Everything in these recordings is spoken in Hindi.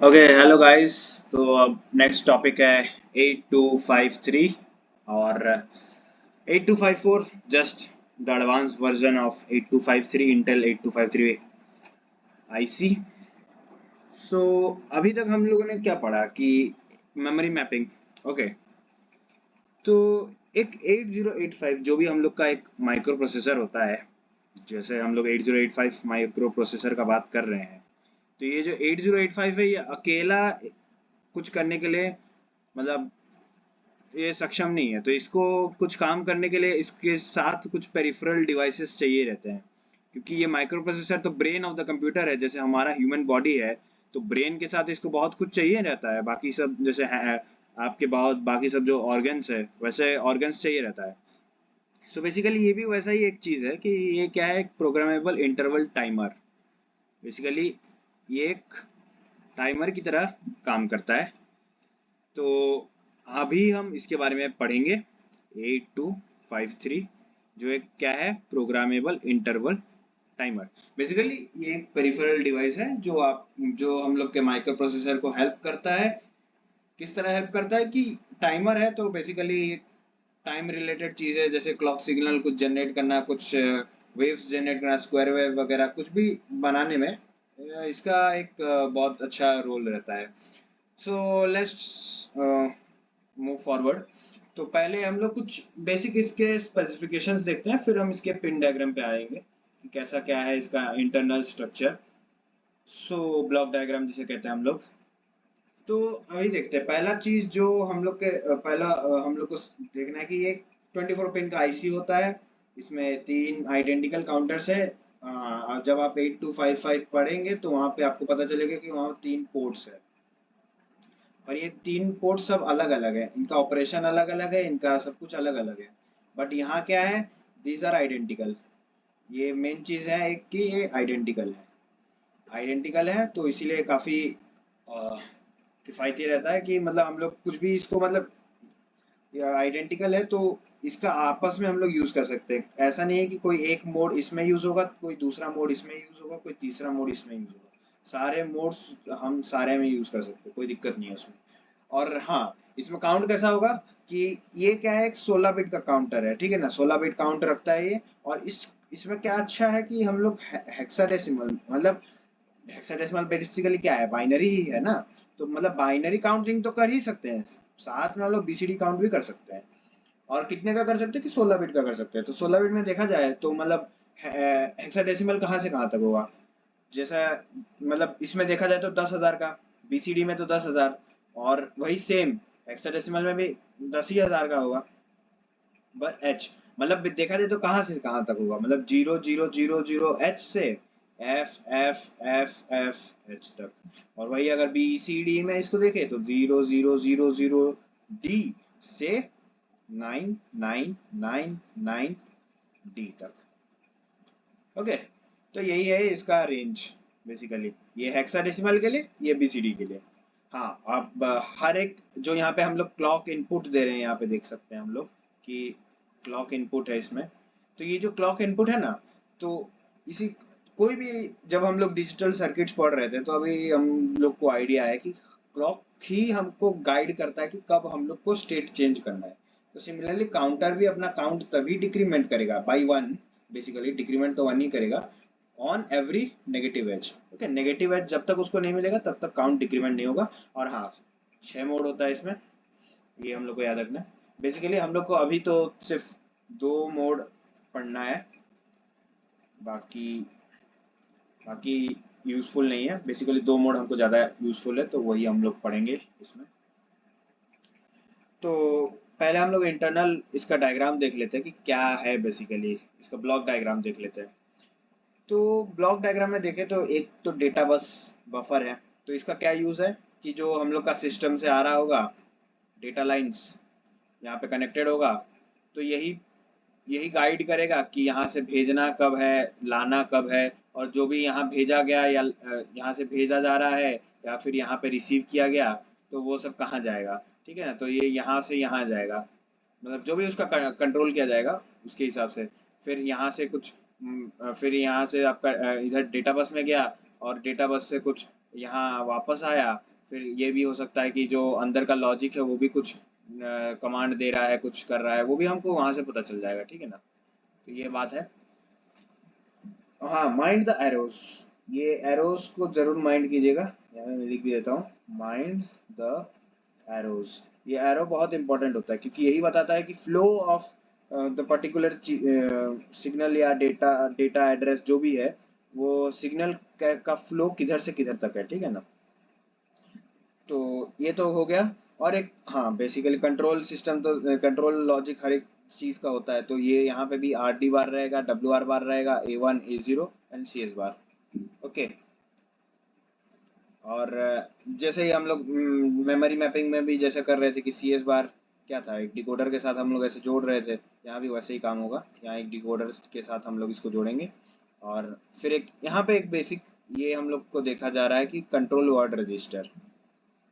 Okay hello guys. तो अब नेक्स्ट टॉपिक है 8253 और 8254, just the advance version of 8253 Intel 8253 IC. So अभी तक हम लोगों ने क्या पढ़ा कि मेमोरी मैपिंग। ओके, तो एक 8085 जो भी हम लोग का एक माइक्रो प्रोसेसर होता है, जैसे हम लोग 8085 माइक्रो प्रोसेसर का बात कर रहे हैं, तो ये जो 8085 है ये अकेला कुछ करने के लिए मतलब ये सक्षम नहीं है। तो इसको कुछ काम करने के लिए इसके साथ कुछ पेरिफेरल डिवाइसेस चाहिए रहते हैं, क्योंकि ये माइक्रो प्रोसेसर तो ब्रेन ऑफ द कंप्यूटर है। जैसे हमारा ह्यूमन बॉडी है, तो ब्रेन के साथ इसको बहुत कुछ चाहिए रहता है। बाकी सब जैसे है, आपके बहुत बाकी सब जो ऑर्गन्स है वैसे ऑर्गन्स चाहिए रहता है। सो बेसिकली ये भी वैसा ही एक चीज है कि ये क्या है, एक प्रोग्रामेबल इंटरवल टाइमर। बेसिकली ये एक टाइमर की तरह काम करता है। तो अभी हम इसके बारे में पढ़ेंगे 8253, जो एक क्या है, प्रोग्रामेबल इंटरवल टाइमर। बेसिकली ये एक पेरिफेरल डिवाइस है जो हम लोग के माइक्रो प्रोसेसर को हेल्प करता है। किस तरह हेल्प करता है कि टाइमर है तो बेसिकली टाइम रिलेटेड चीज है, जैसे क्लॉक सिग्नल कुछ जनरेट करना, कुछ वेव्स जनरेट करना, स्क्वायर वेव वगैरह कुछ भी बनाने में इसका एक बहुत अच्छा रोल रहता है। So let's move forward. तो पहले हम लोग कुछ बेसिक इसके स्पेसिफिकेशंस देखते हैं, फिर हम इसके पिन डायग्राम पे आएंगे कि कैसा क्या है इसका internal structure. So block diagram जिसे कहते हैं हम लोग। तो अभी देखते हैं पहला चीज जो हम लोग के हम लोग को देखना है कि ये 24 पिन का आईसी होता है। इसमें तीन आइडेंटिकल काउंटर्स है। जब आप 8255 पढ़ेंगे तो वहां पे आपको पता चलेगा कि वहां तीन पोर्ट्स है, और ये तीन पोर्ट सब अलग अलग है, इनका ऑपरेशन अलग अलग है, इनका सब कुछ अलग अलग है। बट यहाँ क्या है, दीज आर आइडेंटिकल। ये मेन चीज है एक कि ये आइडेंटिकल है। आइडेंटिकल है तो इसीलिए काफी किफायती रहता है कि मतलब हम लोग कुछ भी इसको मतलब आइडेंटिकल है तो इसका आपस में हम लोग यूज कर सकते हैं। ऐसा नहीं है कि कोई एक मोड इसमें यूज होगा, कोई दूसरा मोड इसमें यूज होगा, कोई तीसरा मोड इसमें यूज होगा। सारे मोड्स हम सारे में यूज कर सकते हैं, कोई दिक्कत नहीं है उसमें। और हाँ, इसमें काउंट कैसा होगा कि ये क्या है, एक 16 बिट का काउंटर है, ठीक है ना। 16 बिट काउंट रखता है ये। और इसमें क्या अच्छा है कि हम लोग हेक्साडेसिमल मतलब हेक्साडेसिमल बेसिकली क्या है, बाइनरी ही है ना। तो मतलब बाइनरी काउंटिंग तो कर ही सकते हैं, साथ में हम लोग बीसीडी काउंट भी कर सकते हैं। और कितने का कर सकते हैं कि 16 बिट का कर सकते हैं। तो 16 बिट में देखा जाए तो मतलब हेक्साडेसिमल कहाँ से कहाँ तक होगा, जैसा मतलब इसमें देखा जाए तो 10,000 का, बीसीडी में तो 10,000, और वही सेम हेक्साडेसिमल में भी 10,000 का होगा। बट एच मतलब देखा जाए तो कहाँ से कहाँ तक होगा, मतलब 0000 एच से F F F F H तक। और वही अगर बी सी डी में इसको देखे तो 0000 डी से 9999 डी तक। ओके, तो यही है इसका रेंज। बेसिकली ये हेक्साडेसिमल के लिए, ये बीसीडी के लिए। हाँ, अब हर एक जो यहाँ पे हम लोग क्लॉक इनपुट दे रहे हैं, यहाँ पे देख सकते हैं हम लोग कि क्लॉक इनपुट है इसमें। तो ये जो क्लॉक इनपुट है ना, तो इसी कोई भी जब हम लोग डिजिटल सर्किट्स पढ़ रहे थे तो अभी हम लोग को आइडिया है कि क्लॉक ही हमको गाइड करता है कि कब हम लोग को स्टेट चेंज करना है। तो सिमिलरली काउंटर भी अपना काउंट तभी डिक्रीमेंट करेगा बाई वन। बेसिकली डिक्रीमेंट तो वन ही करेगा on every negative edge. Okay, negative edge जब तक उसको नहीं मिलेगा तब तक काउंट डिक्रीमेंट नहीं होगा। और हाँ, 6 मोड होता है इसमें, ये हम लोग को याद रखना है। बेसिकली हम लोग को अभी तो सिर्फ 2 मोड पढ़ना है, बाकी बाकी यूजफुल नहीं है। बेसिकली 2 मोड हमको ज़्यादा यूजफुल है, तो वही हम लोग पढ़ेंगे इसमें। तो पहले हम लोग इंटरनल इसका डायग्राम देख लेते हैं कि क्या है। बेसिकली इसका ब्लॉक डायग्राम देख लेते हैं। तो ब्लॉक डायग्राम में देखें तो एक तो डेटा बस बफर है। तो इसका क्या यूज है कि जो हम लोग का सिस्टम से आ रहा होगा, डेटा लाइंस यहाँ पे कनेक्टेड होगा, तो यही यही गाइड करेगा कि यहाँ से भेजना कब है, लाना कब है, और जो भी यहाँ भेजा गया या यहाँ से भेजा जा रहा है या फिर यहाँ पे रिसीव किया गया, तो वो सब कहाँ जाएगा। ठीक है ना, तो ये यहाँ से यहाँ जाएगा, मतलब जो भी उसका कंट्रोल किया जाएगा उसके हिसाब से। फिर यहाँ से कुछ फिर यहाँ से आपका इधर डेटा बस में गया, और डेटा बस से कुछ यहाँ वापस आया, फिर ये भी हो सकता है कि जो अंदर का लॉजिक है वो भी कुछ कमांड दे रहा है, कुछ कर रहा है, वो भी हमको वहां से पता चल जाएगा, ठीक है ना। तो ये बात है। हाँ, माइंड द एरोस, ये एरोस को जरूर माइंड कीजिएगा, यहाँ मैं लिख भी देता हूँ, माइंड द एरोस। ये एरो बहुत इंपॉर्टेंट होता है क्योंकि यही बताता है कि flow of the particular signal या डेटा डेटा एड्रेस जो भी है, वो सिग्नल का फ्लो किधर से किधर तक है, ठीक है ना। तो ये तो हो गया। और एक, हाँ, बेसिकली कंट्रोल सिस्टम तो कंट्रोल लॉजिक हर एक चीज का होता है, तो ये यहाँ पे भी आर डी बार रहेगा, डब्ल्यू आर बार रहेगा, A1 A0 and CS bar. Okay. और जैसे ही हम लोग मेमोरी मैपिंग में भी जैसे कर रहे थे कि CS बार क्या था, एक डिकोडर के साथ हम लोग ऐसे जोड़ रहे थे, यहाँ भी वैसे ही काम होगा। यहाँ एक डिकोडर के साथ हम लोग इसको जोड़ेंगे। और फिर एक यहाँ पे एक बेसिक ये हम लोग को देखा जा रहा है कि कंट्रोल वर्ड रजिस्टर।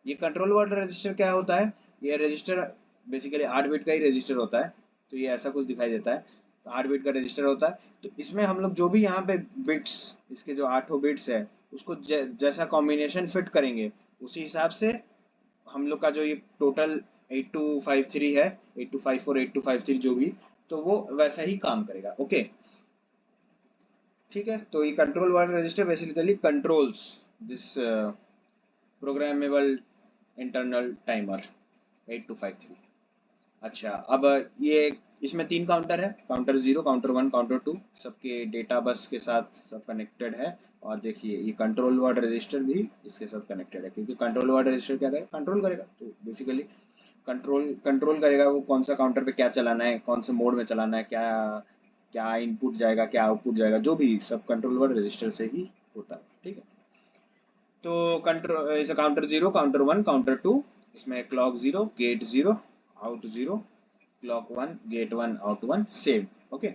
ये कंट्रोल वर्ड रजिस्टर क्या होता है, ये रजिस्टर बेसिकली 8 बिट का ही रजिस्टर होता है। तो ये ऐसा कुछ दिखाई देता है, तो 8 बिट का रजिस्टर होता है। तो इसमें हम लोग जो भी यहाँ पे बिट्स, इसके जो 8 बिट्स है, उसको जैसा कॉम्बिनेशन फिट करेंगे, उसी हिसाब से हम लोग का जो ये टोटल 8253 है, 8254 8253 जो भी, तो वो वैसा ही काम करेगा। ओके, ठीक है। तो ये control word register basically controls this programmable internal timer 8253। अच्छा, अब ये इसमें 3 काउंटर है, काउंटर 0, काउंटर 1, काउंटर 2, सबके डेटा बस के साथ सब कनेक्टेड है। और देखिए ये कंट्रोल वर्ड रजिस्टर भी इसके साथ कनेक्टेड है, क्योंकि कंट्रोल वर्ड रजिस्टर क्या करेगा, कंट्रोल करेगा। तो बेसिकली कंट्रोल कंट्रोल करेगा वो कौन सा काउंटर पे क्या चलाना है, कौन से मोड में चलाना है, क्या क्या इनपुट जाएगा, क्या आउटपुट जाएगा, जो भी सब कंट्रोल वर्ड रजिस्टर से ही होता है, ठीक है। तो कंट्रोल इस काउंटर 0, काउंटर 1, काउंटर 2, इसमें clock 0, gate 0, out 0, clock 1, gate 1, out 1, same. Okay.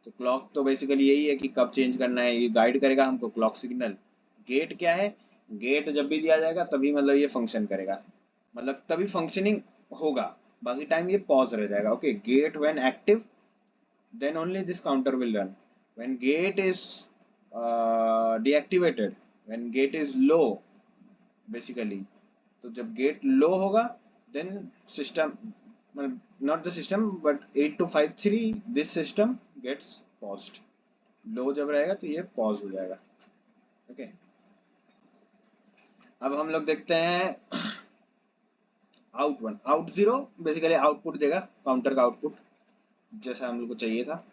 तो क्लॉक तो बेसिकली यही है कि कब चेंज करना है, ये गाइड करेगा हमको क्लॉक सिग्नल। गेट क्या है, गेट जब भी दिया जाएगा तभी मतलब ये फंक्शन करेगा, मतलब तभी फंक्शनिंग होगा, बाकी टाइम ये पॉज रह जाएगा। Okay, get when active then only this counter will run. When gate is deactivated, when gate is low basically, तो जब गेट लो होगा then system, not the system but 8253 this system gets paused। लो जब रहेगा तो ये पॉज हो जाएगा। ओके, अब हम लोग देखते हैं आउट 1, आउट 0 बेसिकली आउटपुट देगा, काउंटर का आउटपुट जैसा हम लोग को चाहिए था।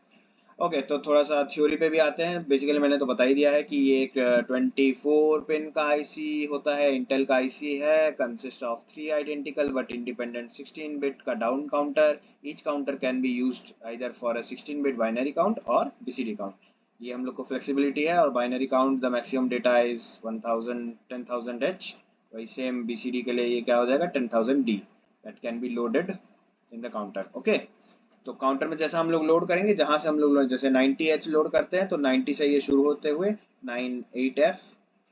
ओके, तो थोड़ा सा थ्योरी पे भी आते हैं। बेसिकली मैंने तो बता ही दिया है कि ये एक 24 पिन का आईसी होता है, इंटेल का आईसी है, consist of 3 identical but independent 16 bit का down counter. Each counter can be used either for a 16 bit binary count और बीसीडी काउंट। ये हम लोग को फ्लेक्सिबिलिटी है। और binary count the maximum data is 1000 H। वही सेम बीसीडी के लिए ये क्या हो जाएगा, 10,000 D that can be loaded in the counter. Okay, तो काउंटर में जैसा हम लोग लोड करेंगे, जहां से हम लोग जैसे 90H लोड करते हैं तो 90 से ये शुरू होते हुए 98F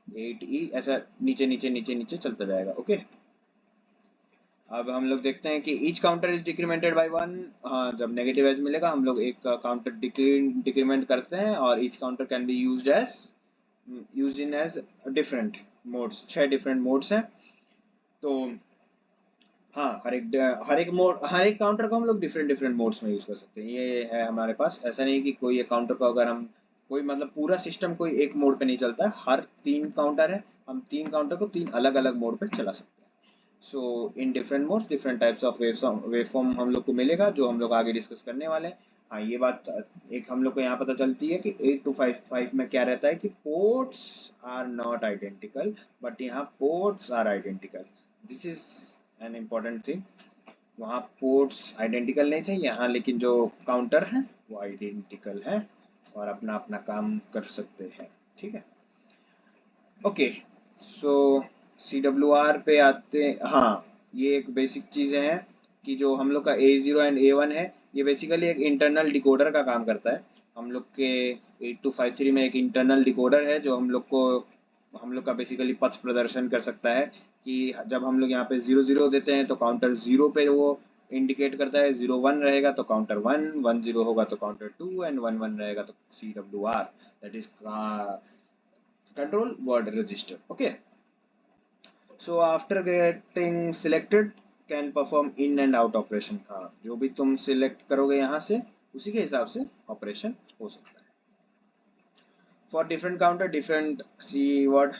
8E ऐसा नीचे नीचे नीचे नीचे चलता जाएगा। ओके, अब हम लोग देखते हैं कि each counter is decremented by 1। हाँ, जब नेगेटिव एज मिलेगा हम लोग एक काउंटर डिक्रीमेंट करते हैं। और each counter can be used in edge different modes, 6 different modes हैं। तो हाँ, हर एक काउंटर को हम लोग डिफरेंट डिफरेंट मोड्स में यूज कर सकते हैं। ये है हमारे पास, ऐसा नहीं कि कोई एक काउंटर को अगर हम कोई मतलब पूरा सिस्टम कोई एक मोड पे नहीं चलता है। हर 3 काउंटर है, हम 3 काउंटर को 3 अलग अलग मोड पे चला सकते हैं। So in different modes different types of waveform हम लोग को मिलेगा, जो हम लोग आगे डिस्कस करने वाले हैं। हाँ, ये बात एक हम लोग को यहाँ पता चलती है कि 8255 में क्या रहता है कि ports are not identical but यहाँ ports are identical. This is an important thing. वहाँ पोर्ट्स आइडेंटिकल नहीं थे यहाँ, लेकिन जो काउंटर है वो आइडेंटिकल है और अपना अपना काम कर सकते हैं, ठीक है। ओके, सो CWR पे आते। हाँ, ये एक बेसिक चीज़ें हैं कि जो हम लोग का A0 एंड A1 है, ये बेसिकली एक इंटरनल डिकोडर का काम करता है। हम लोग के 8253 में एक इंटरनल डिकोडर है जो हम लोग का बेसिकली पथ प्रदर्शन कर सकता है कि जब हम लोग यहाँ पे 0 0 देते हैं तो काउंटर 0 पे वो इंडिकेट करता है, 0 1 रहेगा तो काउंटर 1, 1 0 होगा तो काउंटर 2 एंड 1 1 रहेगा तो CWR, that is control word register. Okay, so after getting selected can perform in and out operation. हाँ, जो भी तुम सिलेक्ट करोगे यहाँ से उसी के हिसाब से ऑपरेशन हो सकता है। For different counter different C word.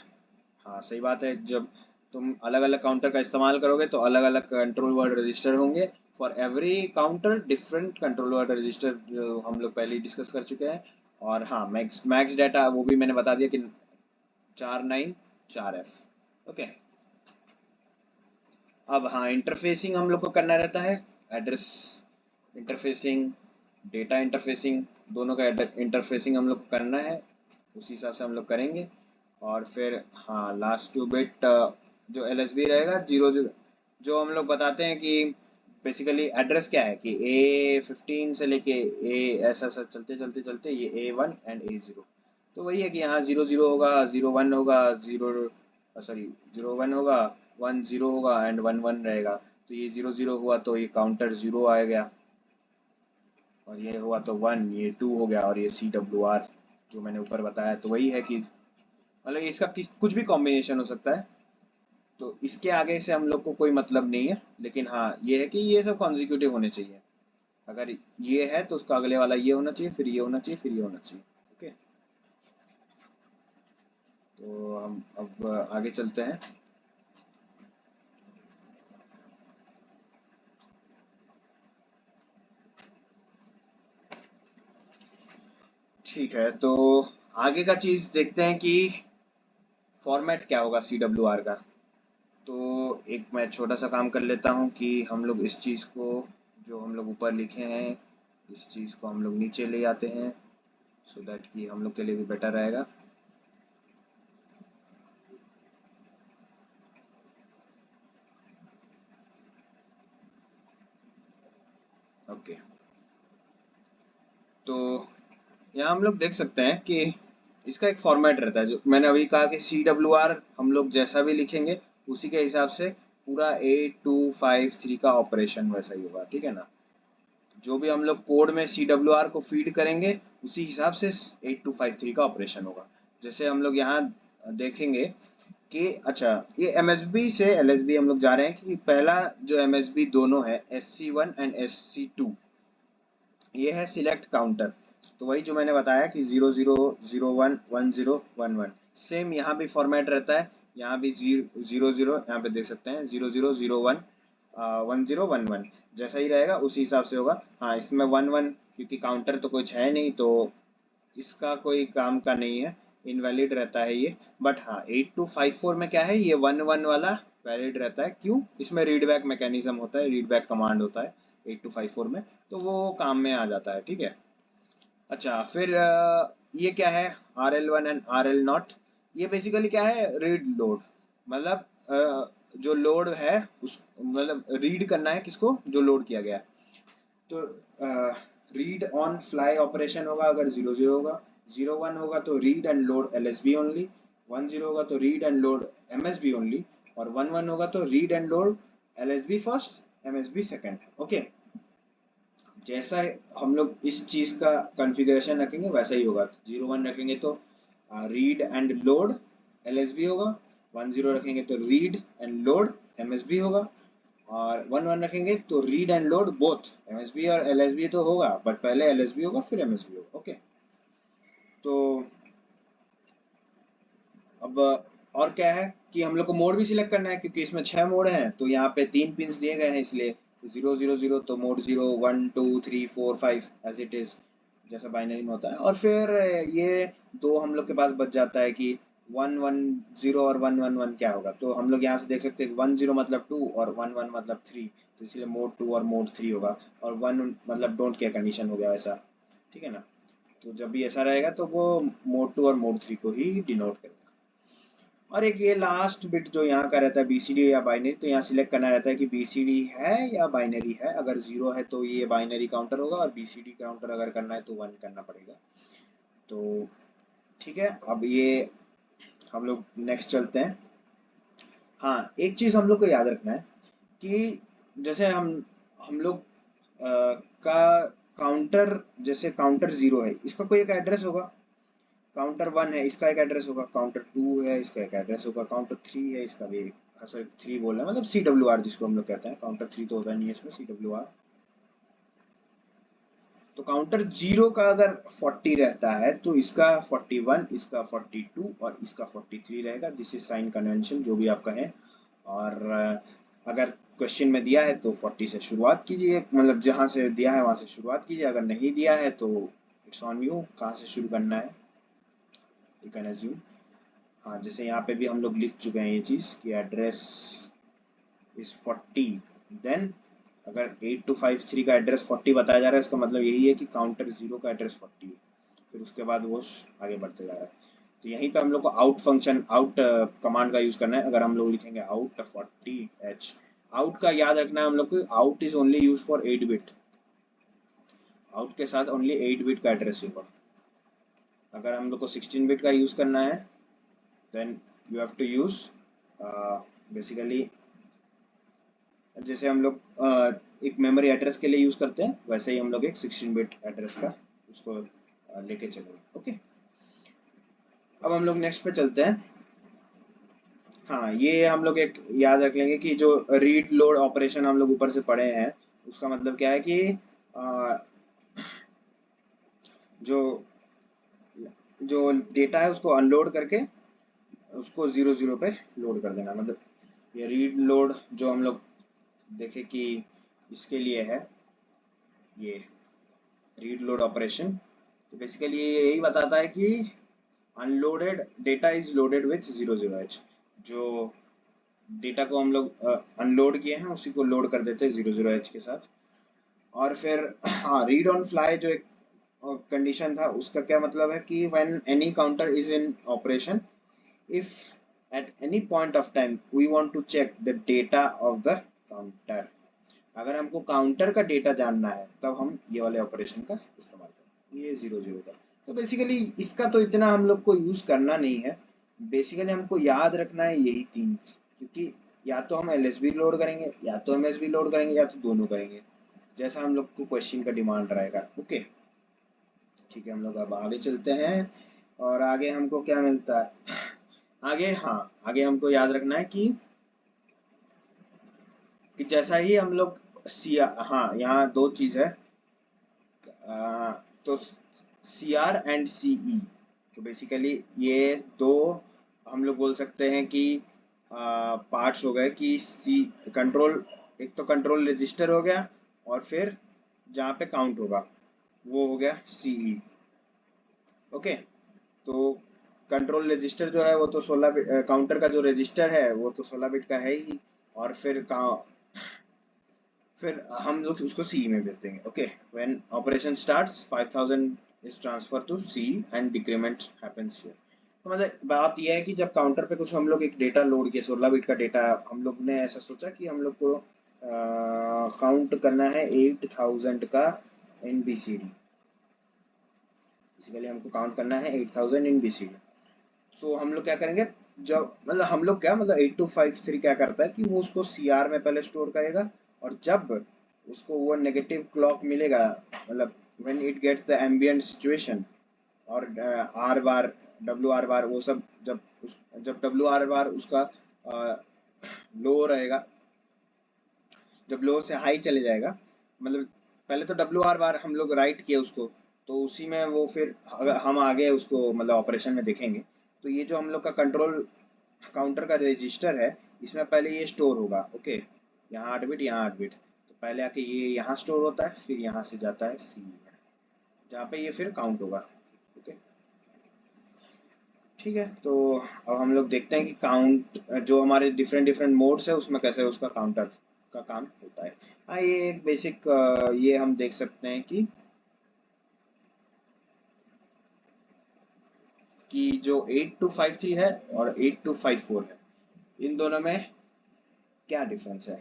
हाँ सही बात है, जब तुम अलग अलग काउंटर का इस्तेमाल करोगे तो अलग अलग कंट्रोल वर्ड रजिस्टर होंगे। For every counter different control word register, जो हम लोग पहले ही डिस्कस कर चुके हैं। और हाँ, मैक्स डाटा वो भी मैंने बता दिया कि 494F। ओके, अब हाँ, इंटरफेसिंग हम लोग को करना रहता है। एड्रेस इंटरफेसिंग, डेटा इंटरफेसिंग, दोनों का इंटरफेसिंग हम लोग को करना है, उसी हिसाब से हम लोग करेंगे। और फिर हाँ, लास्ट 2 बिट जो LSB रहेगा 00, जो हम लोग बताते हैं कि बेसिकली एड्रेस क्या है कि A15 से लेके ऐसा ऐसा चलते चलते चलते ये A1 एंड A0। तो वही है कि यहाँ 00 होगा, 01 होगा, 01 होगा, 10 होगा एंड 11 रहेगा। तो ये 00 हुआ तो ये काउंटर 0 आ गया, और ये हुआ तो 1, ये 2 हो गया, और ये CWR जो मैंने ऊपर बताया। तो वही है कि मतलब इसका कुछ भी कॉम्बिनेशन हो सकता है, तो इसके आगे से हम लोग को कोई मतलब नहीं है। लेकिन हाँ, ये है कि ये सब कॉन्जिक्यूटिव होने चाहिए। अगर ये है तो उसका अगले वाला ये होना चाहिए, फिर ये होना चाहिए, फिर ये होना चाहिए। ओके, तो हम अब आगे चलते हैं। ठीक है, तो आगे का चीज देखते हैं कि फॉर्मेट क्या होगा CWR का। तो एक मैं छोटा सा काम कर लेता हूँ कि हम लोग इस चीज़ को, जो हम लोग ऊपर लिखे हैं, इस चीज़ को हम लोग नीचे ले आते हैं, सो दैट कि हम लोग के लिए भी बेटर रहेगा। ओके, तो यहाँ हम लोग देख सकते हैं कि इसका एक फॉर्मेट रहता है। जो मैंने अभी कहा कि CWR हम लोग जैसा भी लिखेंगे उसी के हिसाब से पूरा 8253 का ऑपरेशन वैसा ही होगा, ठीक है ना। जो भी हम लोग कोड में CWR को फीड करेंगे उसी हिसाब से 8253 का ऑपरेशन होगा। जैसे हम लोग यहाँ देखेंगे कि अच्छा, ये MSB से LSB हम लोग जा रहे हैं कि पहला जो MSB दोनों है SC1 एंड SC2, ये है सिलेक्ट काउंटर। तो वही जो मैंने बताया कि 00, 01, 10, 11 सेम यहाँ भी फॉर्मेट रहता है। यहाँ भी 00, यहाँ पे देख सकते हैं 00, 01, 10, 11 जैसा ही रहेगा उसी हिसाब से होगा। हाँ, इसमें 11 क्योंकि काउंटर तो कुछ है नहीं तो इसका कोई काम का नहीं है, इनवैलिड रहता है ये। बट हाँ, 8254 में क्या है, ये 11 वाला वैलिड रहता है। क्यों? इसमें रीडबैक मैकेनिज्म होता है, रीडबैक कमांड होता है 8254 में, तो वो काम में आ जाता है, ठीक है। अच्छा, फिर ये क्या है, RL1 एंड RL नॉट। ये बेसिकली क्या है, रीड लोड, मतलब जो लोड है उस मतलब रीड करना है किसको, जो लोड किया गया है। तो रीड ऑन फ्लाई ऑपरेशन होगा अगर 00 होगा, 01 होगा तो read and load LSB only, 10 होगा तो read and load MSB only, और 11 होगा तो read and load LSB first, MSB second. Okay, जैसा हम लोग इस चीज का कॉन्फ़िगरेशन रखेंगे वैसा ही होगा। 01 रखेंगे तो रीड एंड लोड LSB होगा, 10 रखेंगे तो रीड एंड लोड MSB होगा, और 11 रखेंगे तो read and load both MSB और LSB तो होगा, बट पहले LSB होगा फिर MSB होगा। ओके, तो अब और क्या है कि हम लोग को मोड भी सिलेक्ट करना है, क्योंकि इसमें 6 मोड हैं तो यहाँ पे 3 पिंस दिए गए हैं, इसलिए 000 तो मोड 0, 1, 2, 3, 4, 5 एज इट इज, जैसा बाइनरी में होता है। और फिर ये दो हम लोग के पास बच जाता है कि 110 और 111 क्या होगा। तो हम लोग यहाँ से देख सकते हैं 10 मतलब 2 और 11 मतलब 3, तो इसलिए मोड 2 और मोड 3 होगा, और 1 मतलब डोंट केयर कंडीशन हो गया वैसा, ठीक है ना। तो जब भी ऐसा रहेगा तो वो मोड 2 और मोड 3 को ही डिनोट करेगा। और एक ये लास्ट बिट जो यहाँ का रहता है BCD या बाइनरी, तो यहाँ सिलेक्ट करना रहता है कि BCD है या बाइनरी है। अगर 0 है तो ये बाइनरी काउंटर होगा, और BCD काउंटर अगर करना है तो 1 करना पड़ेगा। तो ठीक है, अब ये हम लोग नेक्स्ट चलते हैं। हाँ, एक चीज हम लोग को याद रखना है कि जैसे हम लोग का काउंटर, जैसे काउंटर 0 है इसका कोई एक एड्रेस होगा, काउंटर 1 है इसका एक एड्रेस होगा, काउंटर 2 है इसका एक एड्रेस होगा, काउंटर 3 है इसका भी एक सॉरी 3 बोल रहे हैं, मतलब CWR जिसको हम लोग कहते हैं, काउंटर 3 तो होता नहीं है इसमें, CWR। तो काउंटर 0 का अगर 40 रहता है तो इसका 41, इसका 42 और इसका 43 रहेगा। दिस इज साइन कन्वेंशन, जो भी आपका है। और अगर क्वेश्चन में दिया है तो 40 से शुरुआत कीजिए, मतलब जहां से दिया है वहां से शुरुआत कीजिए। अगर नहीं दिया है तो इट्स ऑन यू, कहाँ से शुरू करना है, यू कैन अज्यूम। हाँ, जैसे यहाँ पे भी हम लोग लिख चुके हैं ये चीज कि एड्रेस इज 40, देन अगर 8253 का एड्रेस 40 बताया जा रहा है, इसका मतलब यही है कि काउंटर 0 का एड्रेस 40 है। फिर उसके बाद वो आगे बढ़ते जा रहा है। तो यहीं पे हम लोग को आउट फंक्शन, आउट कमांड का यूज करना है। अगर हम लोग लिखेंगे आउट 40h, आउट का याद रखना है हम लोग को, out is only use for 8 bit. Out के साथ ओनली 8 बिट का एड्रेस होगा। अगर हम लोग को 16 बिट का यूज करना है, then you have to use basically, जैसे हम लोग एक मेमोरी एड्रेस के लिए यूज करते हैं, वैसे ही हम लोग एक 16 बिट एड्रेस का उसको लेके चलेंगे। ओके, अब हम लोग नेक्स्ट पे चलते हैं। हाँ, ये हम लोग एक याद रख लेंगे कि जो रीड लोड ऑपरेशन हम लोग ऊपर से पढ़े हैं, उसका मतलब क्या है कि जो जो डेटा है उसको अनलोड करके उसको 0 0 पे लोड कर देना। मतलब ये रीड लोड जो हम लोग देखे कि इसके लिए है, ये रीड लोड ऑपरेशन, तो बेसिकली ये यही बताता है कि unloaded data is loaded with 0 0h। जो डेटा को हम लोग अनलोड किए हैं उसी को लोड कर देते हैं 0 0h के साथ। और फिर हाँ, रीड ऑन फ्लाई जो एक कंडीशन था, उसका क्या मतलब है कि when any counter is in operation, if at any point of time we want to check the data of the counter, अगर हमको काउंटर का डेटा जानना है तब हम ये वाले ऑपरेशन का इस्तेमाल करें, ये 0 0 का। तो बेसिकली इसका तो इतना हम लोग को यूज करना नहीं है। बेसिकली हमको याद रखना है यही तीन, क्योंकि या तो हम LSB लोड करेंगे, या तो MSB लोड करेंगे, या तो दोनों करेंगे, जैसा हम लोग को क्वेश्चन का डिमांड रहेगा। ओके, ठीक है, हम लोग अब आगे चलते हैं। और आगे हमको क्या मिलता है आगे? हाँ, आगे हमको याद रखना है कि जैसा ही हम लोग हाँ, यहाँ दो चीज है, तो CR एंड CE, तो बेसिकली ये दो हम लोग बोल सकते हैं कि पार्ट्स हो गए कि सी कंट्रोल, एक तो कंट्रोल रजिस्टर हो गया, और फिर जहाँ पे काउंट होगा वो हो गया CE। ओके, तो कंट्रोल रजिस्टर जो है वो तो 16 बिट, काउंटर का जो रजिस्टर है वो तो 16 बिट का है ही, और फिर हम लोग उसको सी में भेज देंगे। Okay, when operation starts 5000 is transfer to C and decrement happens here. तो मतलब बात यह है कि जब काउंटर पे कुछ हम लोग एक डेटा लोड किया, 16 बिट का डेटा, हम लोग ने ऐसा सोचा कि हम लोग को काउंट करना है 8000 का इन BCD। बेसिकली हमको काउंट करना है 8000 इन BCD। तो हम लोग क्या करेंगे, जब मतलब हम लोग क्या मतलब 8253 क्या करता है कि वो उसको CR में पहले स्टोर करेगा, और जब उसको वो नेगेटिव क्लॉक मिलेगा, मतलब when it gets the ambient situation, और R बार WR बार वो सब, जब WR बार उसका लो रहेगा, जब लो से हाई चले जाएगा, मतलब पहले तो WR बार हम लोग राइट किए उसको, तो उसी में वो फिर अगर हम आगे उसको मतलब ऑपरेशन में देखेंगे, तो ये जो हम लोग का कंट्रोल काउंटर का रजिस्टर है, इसमें पहले ये स्टोर होगा। ओके, यहाँ 8 बिट, यहाँ 8 बिट, तो पहले आके ये यहाँ स्टोर होता है, फिर यहाँ से जाता है C में, जहाँ पे ये फिर काउंट होगा। ओके, ठीक है, तो अब हम लोग देखते हैं कि काउंट जो हमारे डिफरेंट डिफरेंट मोड्स है उसमें कैसे उसका काउंटर का काम होता है। हाँ, ये एक बेसिक ये हम देख सकते हैं कि जो 8253 है और 8254 है, इन दोनों में क्या डिफरेंस है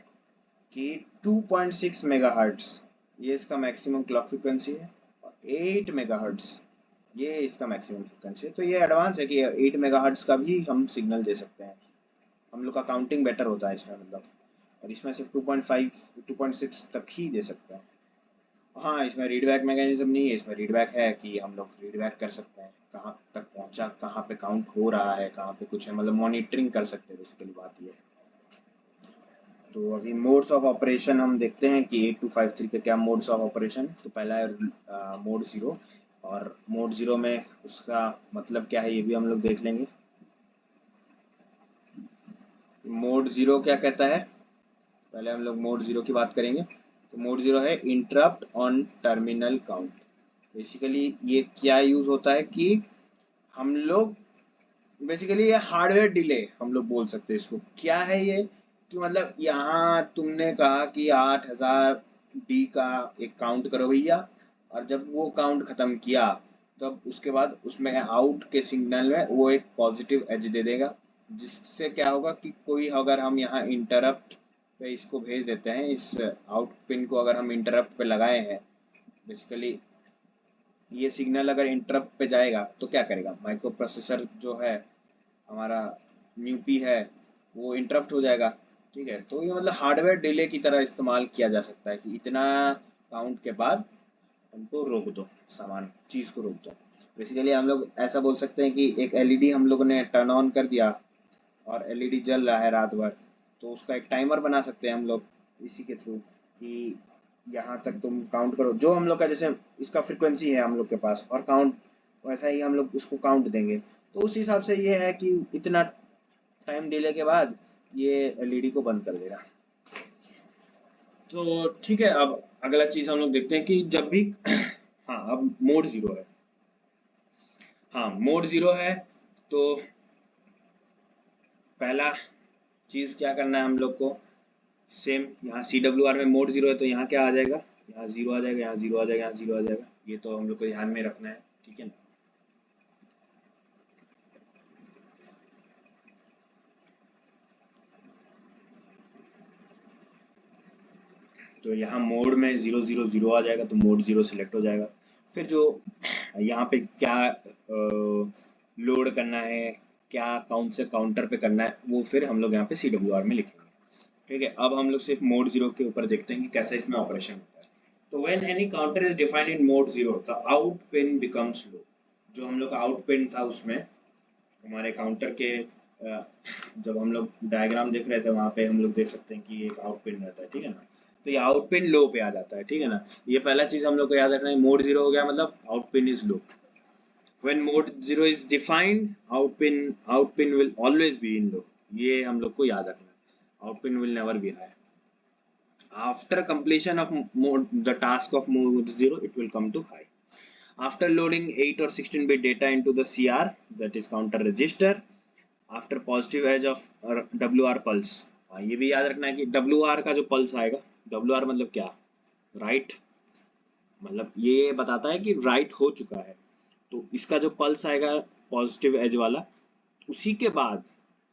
कि 2.6 मेगाहर्ट्ज ये इसका मैक्सिमम क्लॉक फ्रीक्वेंसी है, और 8 मेगाहर्ट्ज ये इसका मैक्सिमम फ्रीक्वेंसी है। तो ये एडवांस है कि 8 मेगाहर्ट्ज का भी हम सिग्नल दे सकते हैं, हम लोग का काउंटिंग बेटर होता है इसमें, मतलब। और इसमें सिर्फ 2.5 2.6 तक ही दे सकते हैं। हाँ, इसमें रीडबैक मैकेनिज्म नहीं है, इसमें रीडबैक है कि हम लोग रीडबैक कर सकते हैं कहाँ तक पहुंचा, कहाँ पे काउंट हो रहा है, कहाँ पे कुछ है, मतलब मॉनिटरिंग कर सकते हैं। बेसिकली बात ये है। तो अभी मोड्स ऑफ ऑपरेशन हम देखते हैं कि 8253 के क्या मोड्स ऑफ ऑपरेशन। तो पहला है मोड 0, और मोड 0 में उसका मतलब क्या है ये भी हम लोग देख लेंगे। मोड 0 क्या कहता है, पहले हम लोग मोड 0 की बात करेंगे। तो मोड 0 है interrupt on terminal count. Basically ये क्या यूज होता है कि हम लोग बेसिकली ये हार्डवेयर डिले हम लोग बोल सकते हैं इसको। क्या है ये कि मतलब यहाँ तुमने कहा कि 8000 डी का एक काउंट करो भैया, और जब वो काउंट खत्म किया तब उसके बाद उसमें आउट के सिग्नल में वो एक पॉजिटिव एज दे देगा, जिससे क्या होगा कि कोई अगर हम यहाँ इंटरप्ट पे इसको भेज देते हैं, इस आउट पिन को अगर हम इंटरप्ट पे लगाए हैं, बेसिकली ये सिग्नल अगर इंटरप्ट पे जाएगा तो क्या करेगा, माइक्रो प्रोसेसर जो है हमारा न्यूपी है वो इंटरप्ट हो जाएगा। ठीक है, तो ये मतलब हार्डवेयर डिले की तरह इस्तेमाल किया जा सकता है कि इतना काउंट के बाद हमको रोक दो, सामान चीज को रोक दो। बेसिकली हम लोग ऐसा बोल सकते हैं कि एक एलईडी हम लोगों ने टर्न ऑन कर दिया और एलईडी जल रहा है रात भर, तो उसका एक टाइमर बना सकते हैं हम लोग इसी के थ्रू कि यहाँ तक तुम काउंट करो। जो हम लोग का जैसे इसका फ्रिक्वेंसी है हम लोग के पास और काउंट, वैसा ही हम लोग उसको काउंट देंगे। तो उस हिसाब से ये है कि इतना टाइम डिले के बाद ये एलईडी को बंद कर देगा। तो ठीक है, अब अगला चीज हम लोग देखते हैं कि जब भी हाँ अब मोड 0 है। हाँ मोड 0 है तो पहला चीज क्या करना है हम लोग को, सेम यहाँ CWR में मोड 0 है तो यहाँ क्या आ जाएगा, यहाँ 0 आ जाएगा, यहाँ 0 आ जाएगा, यहाँ 0 आ जाएगा। ये तो हम लोग को ध्यान में रखना है, ठीक है ना। तो यहाँ मोड में 0 0 0 आ जाएगा तो मोड 0 सिलेक्ट हो जाएगा। फिर जो यहाँ पे क्या लोड करना है, क्या काउंट से काउंटर पे करना है, वो फिर हम लोग यहाँ पे CWR में लिखेंगे। ठीक है, अब हम लोग सिर्फ मोड 0 के ऊपर देखते हैं कि कैसा इसमें ऑपरेशन होता है। तो when any counter is defined in mode 0 the out pin becomes low. जो हम लोग का आउट पिन था उसमें हमारे काउंटर के जब हम लोग डायग्राम देख रहे थे वहां पे हम लोग देख सकते हैं कि एक आउट पिन रहता है, ठीक है ना। तो ये आउट पिन लो पे आ जाता है, ठीक है ना। ये पहला चीज हम लोग को याद रखना है, मोड 0 हो गया मतलब out pin is low. When mode 0 is defined, out pin will always be in low. ये हम लोग को याद रखना है, out pin will never be high. After completion of the task of mode 0, it will come to high. After loading 8 or 16 bit data into the CR, that is counter register, after positive edge of WR pulse. ये भी याद रखना है कि WR का जो पल्स आएगा, WR मतलब क्या, राइट, मतलब ये बताता है कि राइट हो चुका है। तो इसका जो पल्स आएगा पॉजिटिव एज वाला, उसी के बाद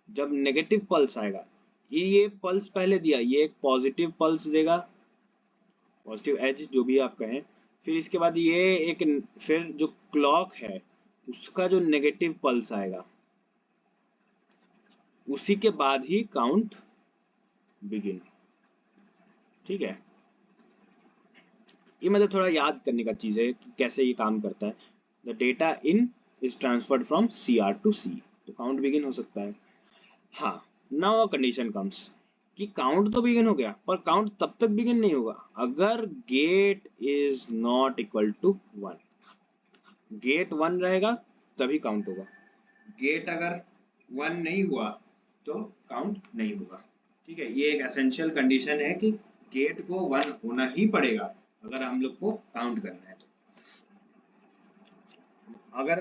जब नेगेटिव पल्स आएगा, ये पल्स पहले दिया, ये एक पॉजिटिव पल्स देगा, पॉजिटिव एज जो भी आप कहें। फिर इसके बाद ये एक फिर जो क्लॉक है उसका जो नेगेटिव पल्स आएगा, उसी के बाद ही काउंट बिगिन। ठीक है, ये मतलब थोड़ा याद करने का चीज है कि कैसे ये काम करता है। The data in is transferred from CR to C, तो काउंट बिगिन हो सकता है। हाँ, नाउ अ कंडीशन कम्स कि काउंट तो बिगिन हो गया, पर काउंट तब तक बिगिन नहीं होगा अगर gate is not equal to 1। Gate 1 रहेगा तभी काउंट होगा, गेट अगर 1 नहीं हुआ तो काउंट नहीं होगा। ठीक है, ये एक एसेंशियल कंडीशन है कि गेट को 1 होना ही पड़ेगा अगर हम लोग को काउंट करना है। तो अगर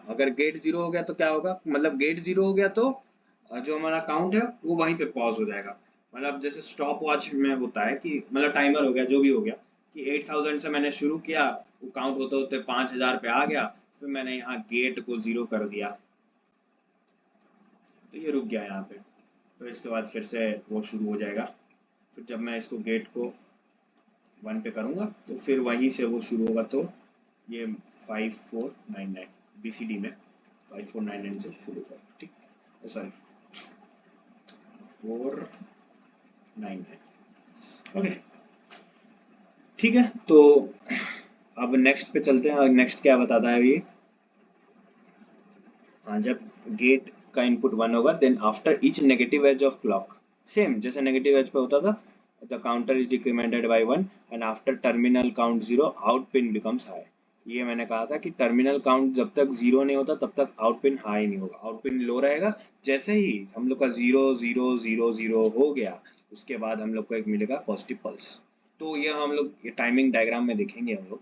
अगर गेट 0 हो गया तो क्या होगा, मतलब गेट 0 हो गया तो जो हमारा काउंट है वो वहीं पे पॉज हो जाएगा। मतलब जैसे स्टॉप वॉच में होता है कि मतलब टाइमर हो गया जो भी हो गया कि 8000 से मैंने शुरू किया, वो काउंट होते होते 5000 पे आ गया, फिर मैंने यहाँ गेट को 0 कर दिया तो ये रुक गया यहाँ पे। तो इसके बाद फिर से वो शुरू हो जाएगा। फिर जब मैं इसको गेट को 1 पे करूंगा तो फिर वहीं से वो शुरू होगा। तो ये 5499 BCD में 5499 से शुरू होगा, ठीक, सॉरी 499। ओके ठीक है, तो अब नेक्स्ट पे चलते हैं। नेक्स्ट क्या बताता है ये, हाँ, जब गेट का इनपुट 1 होगा then after each negative edge of clock, same जैसे नेगेटिव एज पे होता था, the counter is decremented by 1 and after terminal count 0 out pin becomes high. ये मैंने कहा था कि टर्मिनल काउंट जब तक 0 नहीं होता तब तक आउट पिन हाई नहीं होगा, आउट पिन लो रहेगा। जैसे ही हम लोग का 0 0 0 0 हो गया उसके बाद हम लोग को एक मिलेगा पॉजिटिव पल्स। तो ये हम लोग टाइमिंग डायग्राम में देखेंगे हम लोग।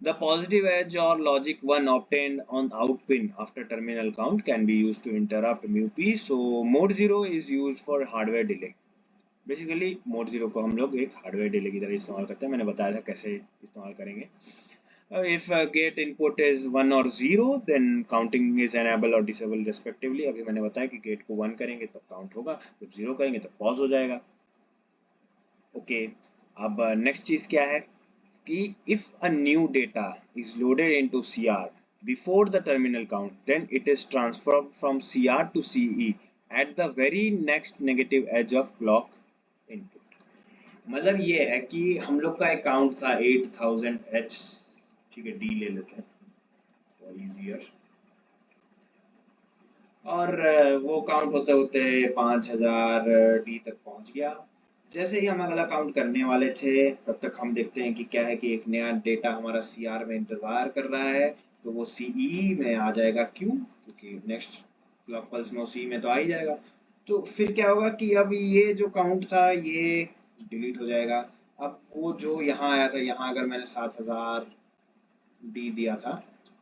The positive edge or logic 1 obtained on out pin after terminal count can be used to interrupt MUP. So mode 0 is used for hardware delay. Basically mode 0 को हम लोग एक हार्डवेयर डिले की तरह इस्तेमाल करते हैं, मैंने बताया था कैसे इस्तेमाल करेंगे। If gate input is 1 or 0 then counting is enable or disable respectively। अभी मैंने बताया कि गेट को 1 करेंगे तब काउंट होगा, जब 0 करेंगे तब पॉज हो जाएगा। ओके अब नेक्स्ट चीज क्या है कि if a new data is loaded into CR before the terminal count then it is transferred from CR to CE at the very next negative edge of clock input। मतलब ये है कि हम लोग का एक काउंट था 8000H, ठीक है D ले लेते हैं for easier, और वो काउंट होते होते 5000 D तक पहुंच गया। जैसे ही हम अगला काउंट करने वाले थे तब तक हम देखते हैं कि क्या है कि एक नया डेटा हमारा CR में इंतजार कर रहा है, तो वो CE में आ जाएगा। क्यों? क्योंकि नेक्स्ट क्लॉक पल्स में वो CE में तो आ ही जाएगा। तो फिर क्या होगा कि अब ये जो काउंट था ये डिलीट हो जाएगा। अब वो जो यहाँ आया था, यहाँ अगर मैंने 7000 D दिया था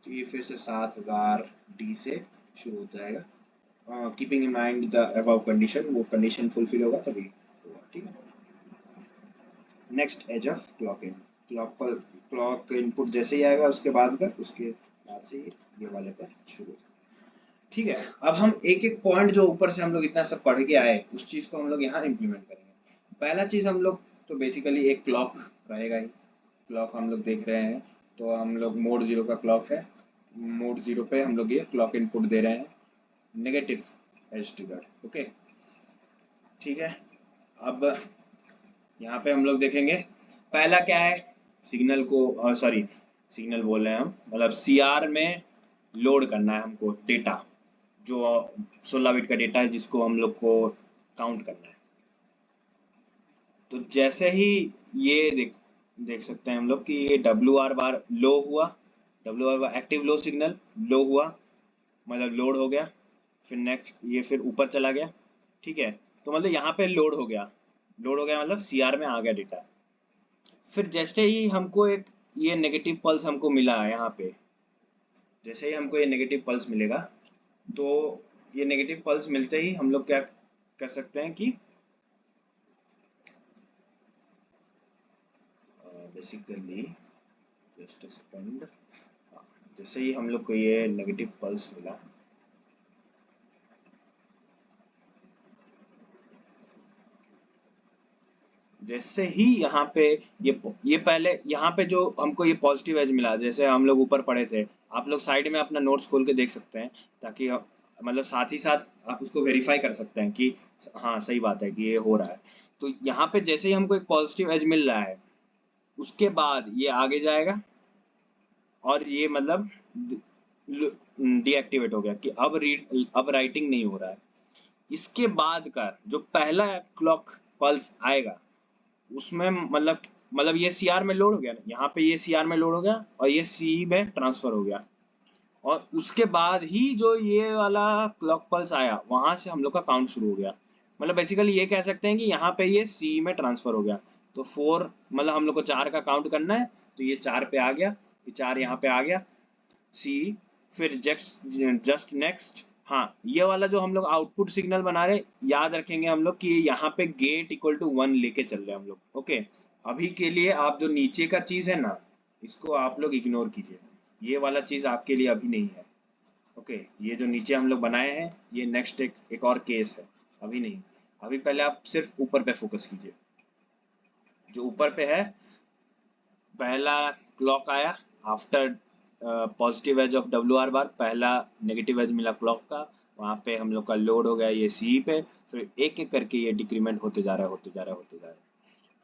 तो ये फिर से 7000 D से शुरू हो जाएगा। Keeping in mind the above condition, वो कंडीशन फुलफिल होगा तभी होगा, ठीक है। Next edge of clock in, clock input जैसे ही आएगा उसके बाद से ये वाले पर शुरू, ठीक है। अब हम एक एक पॉइंट जो ऊपर से हम लोग इतना सब पढ़ के आए उस चीज को हम लोग यहाँ इम्प्लीमेंट करेंगे। पहला चीज हम लोग तो बेसिकली एक क्लॉक रहेगा ही, क्लॉक हम लोग देख रहे हैं तो हम लोग मोड 0 का क्लॉक है, मोड 0 पे हम लोग ये क्लॉक इनपुट दे रहे हैं नेगेटिव एज ट्रिगर, ओके ठीक है। अब यहाँ पे हम लोग देखेंगे पहला क्या है, सिग्नल को सिग्नल बोल रहे हैं हम, मतलब CR में लोड करना है हमको डेटा, जो 16 बिट का डेटा है जिसको हम लोग को काउंट करना है। तो जैसे ही ये देख सकते हैं हम लोग कि ये WR बार लो हुआ, WR बार एक्टिव लो सिग्नल लो हुआ, मतलब लोड हो गया, फिर नेक्स्ट ये फिर ऊपर चला गया, ठीक है। तो मतलब यहाँ पे लोड हो गया मतलब CR में आ गया डेटा। फिर जैसे ही हमको एक ये नेगेटिव पल्स हमको मिला है यहाँ पे, जैसे ही हमको ये नेगेटिव पल्स मिलेगा तो ये नेगेटिव पल्स मिलते ही हम लोग क्या कर सकते हैं कि बेसिकली जस्ट अ सेकंड, जैसे ही हम लोग को ये नेगेटिव पल्स मिला जैसे ही यहाँ पे ये पहले यहाँ पे जो हमको ये पॉजिटिव एज मिला, जैसे हम लोग ऊपर पढ़े थे, आप लोग साइड में अपना नोट्स खोल के देख सकते हैं ताकि मतलब साथ ही साथ आप उसको वेरीफाई कर सकते हैं कि हाँ सही बात है कि ये हो रहा है। तो यहाँ पे जैसे ही हमको एक पॉजिटिव एज मिल रहा है उसके बाद ये आगे जाएगा और ये मतलब डीएक्टिवेट हो गया कि अब राइटिंग नहीं हो रहा है। इसके बाद का जो पहला क्लॉक पल्स आएगा उसमें मतलब ये CR में लोड हो गया ना, यहाँ पे ये CR में लोड हो गया और ये CE में ट्रांसफर हो गया, और उसके बाद ही जो ये वाला क्लॉक पल्स आया वहां से हम लोग का काउंट शुरू हो गया। मतलब बेसिकली ये कह सकते हैं कि यहाँ पे ये CE में ट्रांसफर हो गया। तो 4 मतलब हम लोग को 4 का काउंट करना है, तो ये 4 पे आ गया, ये 4 यहाँ पे आ गया CE। फिर जस्ट नेक्स्ट, हाँ ये वाला जो हम लोग आउटपुट सिग्नल बना रहे, याद रखेंगे हम लोग कि यहाँ पे गेट इक्वल टू 1 लेके चल रहे हैं हम लोग, ओके। अभी के लिए आप जो नीचे का चीज है ना इसको आप लोग इग्नोर कीजिए, ये वाला चीज आपके लिए अभी नहीं है, ओके। ये जो नीचे हम लोग बनाए हैं ये नेक्स्ट एक और केस है, अभी नहीं। अभी पहले आप सिर्फ ऊपर पे फोकस कीजिए। जो ऊपर पे है पहला क्लॉक आया after positive edge of WR bar, पहला नेगेटिव एज मिला क्लॉक का, वहाँ पे हम लोग का लोड हो गया ये CE पे, फिर एक एक करके ये डिक्रीमेंट होते जा रहा है।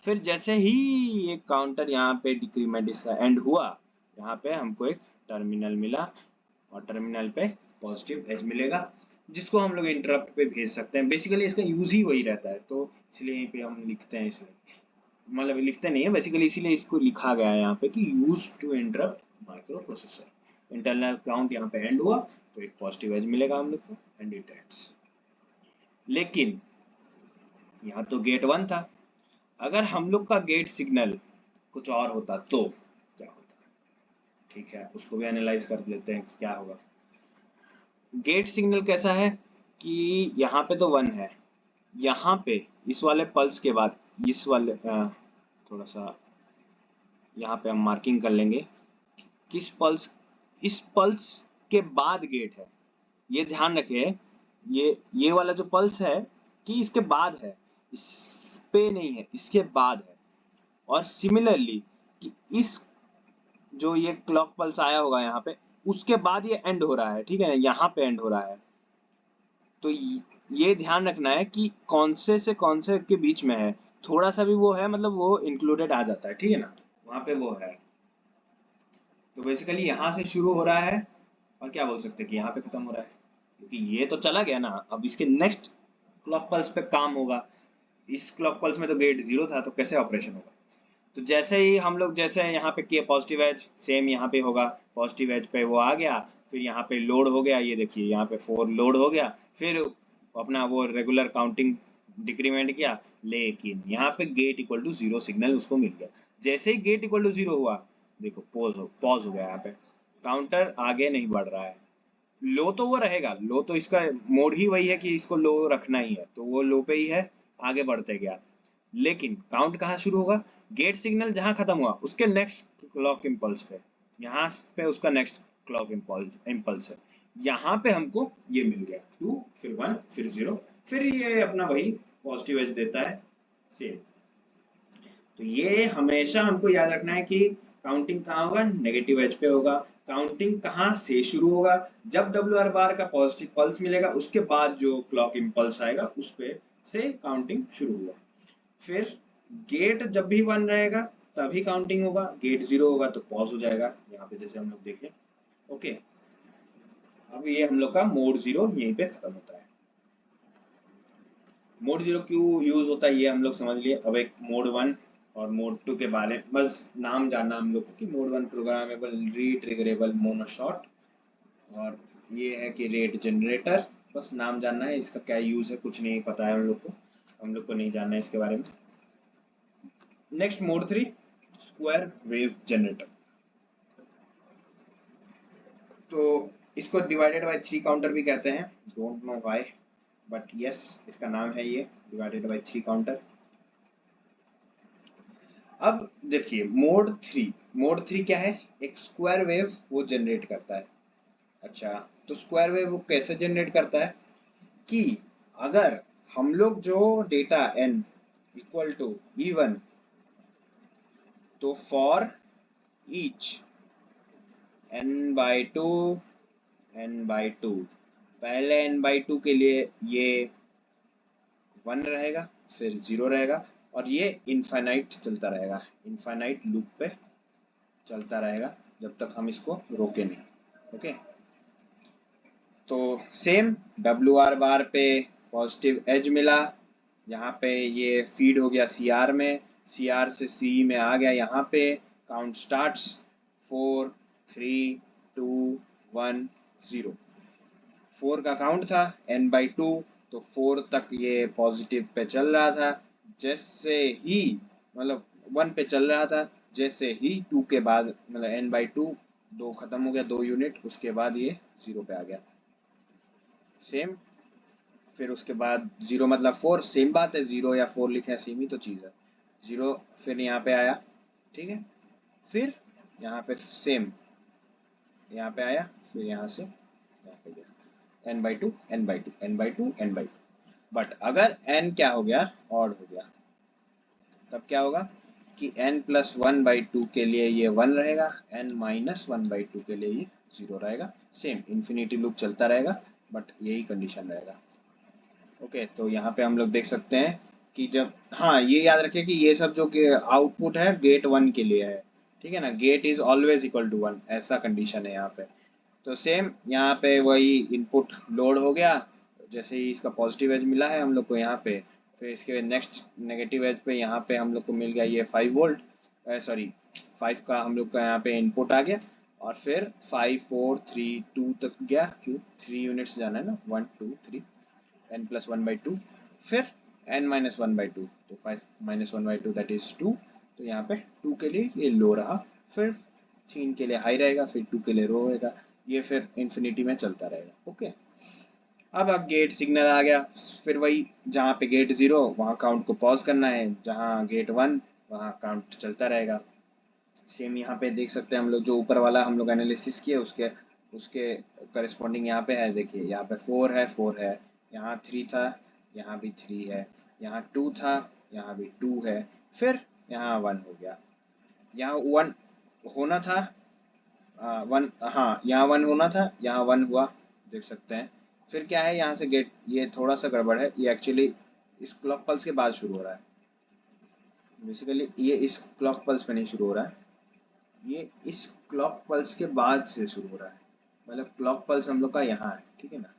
फिर जैसे ही ये काउंटर यहाँ पे डिक्रीमेंट इसका एंड हुआ, यहाँ पे हमको एक टर्मिनल मिला और टर्मिनल पे पॉजिटिव एज मिलेगा। जिसको हम लोग इंटरप्ट पे भेज सकते हैं। बेसिकली इसका यूज ही वही रहता है, तो इसलिए यहीं पे हम लिखते हैं, इसलिए मतलब लिखते नहीं है बेसिकली, इसीलिए इसको लिखा गया है यहाँ पे कि use to interrupt microprocessor. Internal count यहाँ पे एंड हुआ तो एक पॉजिटिव एज मिलेगा हम लोग को एंड इट एंड्स। लेकिन यहाँ तो गेट 1 था, अगर हम लोग का गेट सिग्नल कुछ और होता तो क्या होता? ठीक है, उसको भी एनालाइज कर लेते हैं कि क्या होगा। गेट सिग्नल कैसा है कि यहाँ पे तो 1 है, यहाँ पे इस वाले पल्स के बाद इस वाले थोड़ा सा यहाँ पे हम मार्किंग कर लेंगे किस पल्स, इस पल्स के बाद गेट है। ये ध्यान रखिए, ये वाला जो पल्स है कि इसके बाद है, इस पे नहीं है, इसके बाद है। और सिमिलरली कि इस जो ये क्लॉक पल्स आया होगा यहाँ पे, उसके बाद ये एंड हो रहा है, ठीक है, यहाँ पे एंड हो रहा है। तो ये ध्यान रखना है कि कौन से कौन से के बीच में है, थोड़ा सा भी वो है मतलब वो इंक्लूडेड आ जाता है, ठीक है ना, वहां पे वो है। तो बेसिकली यहाँ से शुरू हो रहा है और क्या बोल सकते हैं कि यहाँ पे खत्म हो रहा है, क्योंकि ये तो चला गया ना, अब इसके नेक्स्ट क्लॉक पल्स पे काम होगा। इस क्लॉक पल्स में तो गेट 0 था, तो कैसे ऑपरेशन होगा? तो जैसे ही हम लोग जैसे यहाँ पे किए पॉजिटिव एज, सेम यहाँ पे होगा, पॉजिटिव एज पे वो आ गया, फिर यहाँ पे लोड हो गया, ये देखिए यहाँ पे 4 लोड हो गया, फिर अपना वो रेगुलर काउंटिंग डिक्रीमेंट किया, लेकिन यहाँ पे गेट इक्वल टू 0 सिग्नल उसको मिल गया। जैसे ही गेट इक्वल टू 0 हुआ, देखो पॉज हो गया, यहाँ पे काउंटर आगे नहीं बढ़ रहा है। लो तो वो रहेगा, लो तो इसका मोड ही वही है कि इसको लो रखना ही है, तो वो लो पे ही है, आगे बढ़ते गया। लेकिन काउंट कहाँ शुरू होगा? गेट सिग्नल जहां खत्म हुआ उसके नेक्स्ट क्लॉक इम्पल्स पे, यहाँ पे उसका नेक्स्ट क्लॉक इम्पल्स है, यहाँ पे हमको ये मिल गया 2, फिर 1, फिर 0, फिर ये अपना वही पॉजिटिव एज देता है सेम। तो ये हमेशा हमको याद रखना है कि काउंटिंग कहाँ होगा? नेगेटिव एज पे होगा। काउंटिंग कहाँ से शुरू होगा? जब डब्ल्यू आर बार का पॉजिटिव पल्स मिलेगा उसके बाद जो क्लॉक इम्पल्स आएगा उस पे से काउंटिंग शुरू हुआ। फिर गेट जब भी 1 रहेगा तभी काउंटिंग होगा, गेट 0 होगा तो पॉज हो जाएगा, यहाँ पे जैसे हम लोग देखें। ओके, अब ये हम लोग का मोड 0 यहीं पे खत्म होता है। मोड 0 क्यों यूज होता है ये हम लोग समझ लिए। अब एक मोड 1 और मोड 2 के बारे में बस नाम जानना हम लोग को कि मोड 1 प्रोग्रामेबल रीट्रिगरेबल मोनोशॉट, और ये है कि रेट जनरेटर। बस नाम जानना है, इसका क्या यूज है कुछ नहीं पता है हम लोग को नहीं जानना है इसके बारे में। Next mode 3 square wave generator. तो इसको डिवाइडेड बाय 3 काउंटर भी कहते हैं, don't know why, but yes इसका नाम है ये डिवाइडेड बाय 3 काउंटर। अब देखिए मोड 3 क्या है? एक स्क्वायर वेव वो जनरेट करता है। अच्छा, तो स्क्वायर वेव वो कैसे जनरेट करता है कि अगर हम लोग जो data n equal to E1, तो फॉर ईच n/2 n/2, पहले n/2 के लिए ये 1 रहेगा, फिर 0 रहेगा, और ये इनफाइनाइट चलता रहेगा, इनफाइनाइट लूप पे चलता रहेगा जब तक हम इसको रोके नहीं। ओके, तो सेम डब्ल्यू आर बार पे पॉजिटिव एज मिला, यहाँ पे ये फीड हो गया CR में, CR से C में आ गया, यहाँ पे काउंट स्टार्ट्स 4 3 2 1 0। 4 का काउंट था n/2, तो 4 तक ये पॉजिटिव पे चल रहा था, जैसे ही मतलब 1 पे चल रहा था, जैसे ही 2 के बाद मतलब n/2 2 खत्म हो गया, 2 यूनिट, उसके बाद ये 0 पे आ गया सेम। फिर उसके बाद 0 मतलब 4, सेम बात है, 0 या 4 लिखे सेम ही तो चीज़ है। 0 फिर यहाँ पे आया, ठीक है, फिर यहाँ पे सेम, यहाँ पे आया, फिर यहाँ से यहाँ पे गया, n/2 n/2 n/2 n/2। But अगर n क्या हो गया? ऑड हो गया, तब क्या होगा कि n+1/2 के लिए ये 1 रहेगा, n-1/2 के लिए ये 0 रहेगा, सेम इन्फिनिटी लूप चलता रहेगा, बट यही कंडीशन रहेगा। ओके, तो यहाँ पे हम लोग देख सकते हैं कि जब, हाँ ये याद रखिए कि ये सब जो आउटपुट है गेट 1 के लिए है, ठीक है ना, gate is always equal to 1, ऐसा कंडीशन है यहाँ पे। तो सेम यहाँ पे वही इनपुट लोड हो गया, जैसे ही इसका पॉजिटिव एज मिला है हम लोग को यहाँ पे, फिर इसके नेक्स्ट नेगेटिव एज पे यहाँ पे हम लोग को मिल गया ये 5 वोल्ट, सॉरी 5 का हम लोग का यहाँ पे इनपुट आ गया, और फिर 5 4 3 2 तक गया, क्यों 3 यूनिट्स जाना है ना, 1 2 3 n प्लस 1/2, फिर n माइनस 1/2, तो 5 माइनस 1/2 दैट इज 2, तो यहाँ पे 2 के लिए ये लो रहा, फिर 3 के लिए हाई रहेगा, फिर 2 के लिए लो रहेगा, ये फिर इंफिनिटी में चलता रहेगा। ओके, अब गेट सिग्नल आ गया, फिर वही जहाँ पे गेट 0 वहाँ काउंट को पॉज करना है, जहाँ गेट 1 वहाँ काउंट चलता रहेगा। सेम यहाँ पे देख सकते हैं हम लोग, जो ऊपर वाला हम लोग एनालिसिस किए उसके उसके करस्पॉन्डिंग यहाँ पे है, देखिए यहाँ पे 4 है, यहाँ 3 था, यहाँ भी 3 है, यहाँ 2 था, यहाँ भी 2 है, फिर यहाँ 1 हो गया, यहाँ 1 होना था, 1, हाँ यहाँ 1 होना था, यहाँ 1 हुआ, देख सकते हैं। फिर क्या है, यहाँ से गेट, ये थोड़ा सा गड़बड़ है, ये एक्चुअली इस क्लॉक पल्स के बाद शुरू हो रहा है, बेसिकली ये इस क्लॉक पल्स पे नहीं शुरू हो रहा है, ये इस क्लॉक पल्स के बाद से शुरू हो रहा है, मतलब क्लॉक पल्स हम लोग का यहाँ है, ठीक है ना,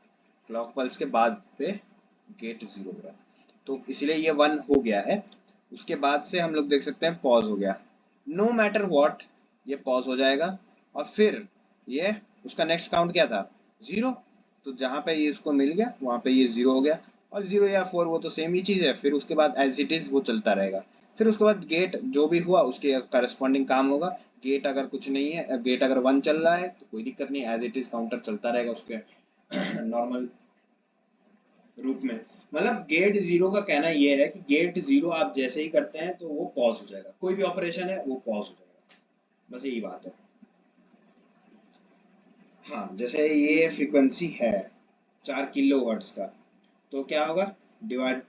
क्लॉक पल्स के बाद पे गेट 0 हो रहा है, तो इसलिए ये 1 हो गया है, उसके बाद से हम लोग देख सकते हैं पॉज हो गया, नो मैटर व्हाट ये पॉज हो जाएगा, और फिर ये उसका नेक्स्ट काउंट क्या था 0, तो जहाँ पे ये इसको मिल गया वहाँ पे ये 0 हो गया, और 0 या 4 वो तो सेम ही चीज़ है, फिर उसके बाद एज इट इज़ वो चलता रहेगा, फिर उसके बाद गेट जो भी हुआ उसके करस्पॉन्डिंग काम होगा, गेट अगर कुछ नहीं है, गेट अगर 1 चल रहा है तो कोई दिक्कत नहीं, एज इट इज काउंटर चलता रहेगा उसके नॉर्मल रूप में। मतलब गेट 0 का कहना ये है कि गेट 0 आप जैसे ही करते हैं तो वो पॉज हो जाएगा, कोई भी ऑपरेशन है वो पॉज हो जाएगा, बस यही बात है। हाँ, जैसे ये फ्रीक्वेंसी है 4 किलो हर्ट्ज का, तो क्या होगा, डिवाइड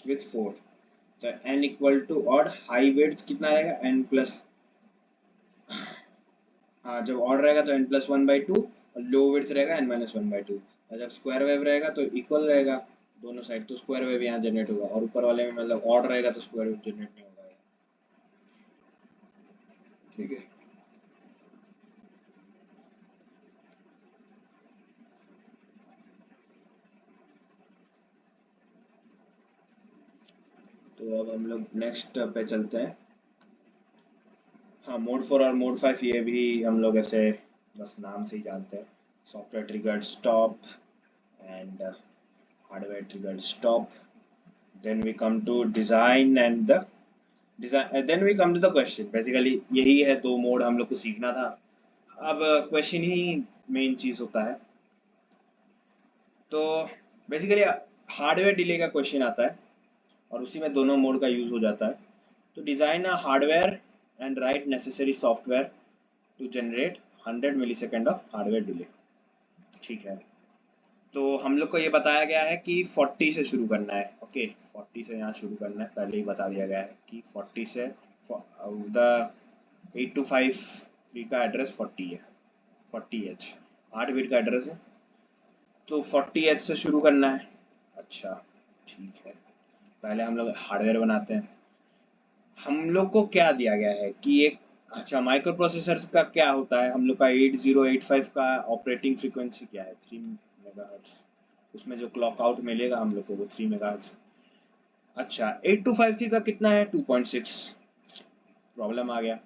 विथ 4, तो n इक्वल टू, और हाई विड्थ कितना रहेगा, n प्लस, हाँ जब ऑड रहेगा तो n+1/2, और लो विड्थ रहेगा n-1/2, और जब स्क्वायर वेव रहेगा तो इक्वल रहेगा दोनों साइड, तो स्क्वायर वेव यहाँ जनरेट होगा, और ऊपर वाले में मतलब ऑड रहेगा तो स्क्वायर वेव जनरेट नहीं होगा, ठीक है। तो अब हम लोग नेक्स्ट पे चलते हैं। हाँ, मोड 4 और मोड 5 ये भी हम लोग ऐसे बस नाम से ही जानते हैं, software triggered stop and hardware triggered stop, then we come to design and the design, then we come to the question, basically यही है, दो मोड हम लोग को सीखना था, अब क्वेश्चन ही मेन चीज होता है। तो बेसिकली हार्डवेयर डिले का क्वेश्चन आता है, और उसी में दोनों मोड का यूज हो जाता है। तो design a hardware and write necessary software to generate 100 millisecond of hardware delay, ठीक है। तो हम लोग को ये बताया गया है कि 40 से शुरू करना है, ओके 40 से यहाँ शुरू करना है, पहले ही बता दिया गया है कि 40 से, द 8253 का एड्रेस 40 है, 40H 8 बिट का एड्रेस है, तो 40H से शुरू करना है। अच्छा ठीक है, पहले हम लोग हार्डवेयर बनाते हैं। हम लोग को क्या दिया गया है कि एक, अच्छा माइक्रो प्रोसेसर का क्या होता है, हम लोग का 8085 का ऑपरेटिंग फ्रीक्वेंसी क्या है, 3 मेगाहर्ट्ज, उसमें जो क्लॉक आउट मिलेगा हम लोग को वो 3 मेगाहर्ट्ज। अच्छा 8253 का कितना है, 2.6, प्रॉब्लम आ गया,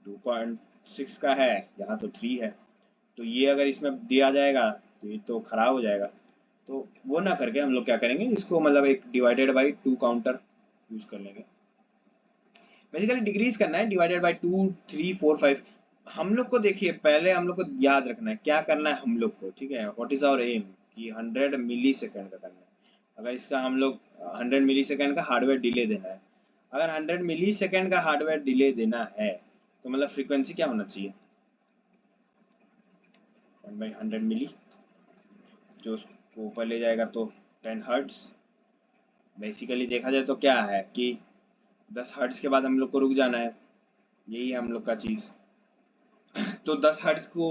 2.6 का है, यहाँ तो 3 है, तो ये अगर इसमें दिया जाएगा तो ये तो खराब हो जाएगा, तो वो ना करके हम लोग क्या करेंगे, इसको मतलब एक डिवाइडेड बाई 2 काउंटर यूज कर लेंगे, बेसिकली डिक्रीज करना है, डिवाइडेड बाई 2 3 4 5। हम लोग को देखिए पहले हम लोग को याद रखना है क्या करना है हम लोग को, ठीक है, व्हाट इज आवर एम, कि 100 मिली सेकेंड का करना है, अगर इसका हम लोग 100 मिली सेकेंड का हार्डवेयर डिले देना है, अगर 100 मिली सेकेंड का हार्डवेयर डिले देना है तो मतलब फ्रीक्वेंसी क्या होना चाहिए, 1/100 मिली, जो उसको ऊपर ले जाएगा तो 10 हर्ट्ज। बेसिकली देखा जाए तो क्या है कि 10 हर्ट्ज के बाद हम लोग को रुक जाना है, यही है हम लोग का चीज। तो 10 हर्ट्ज को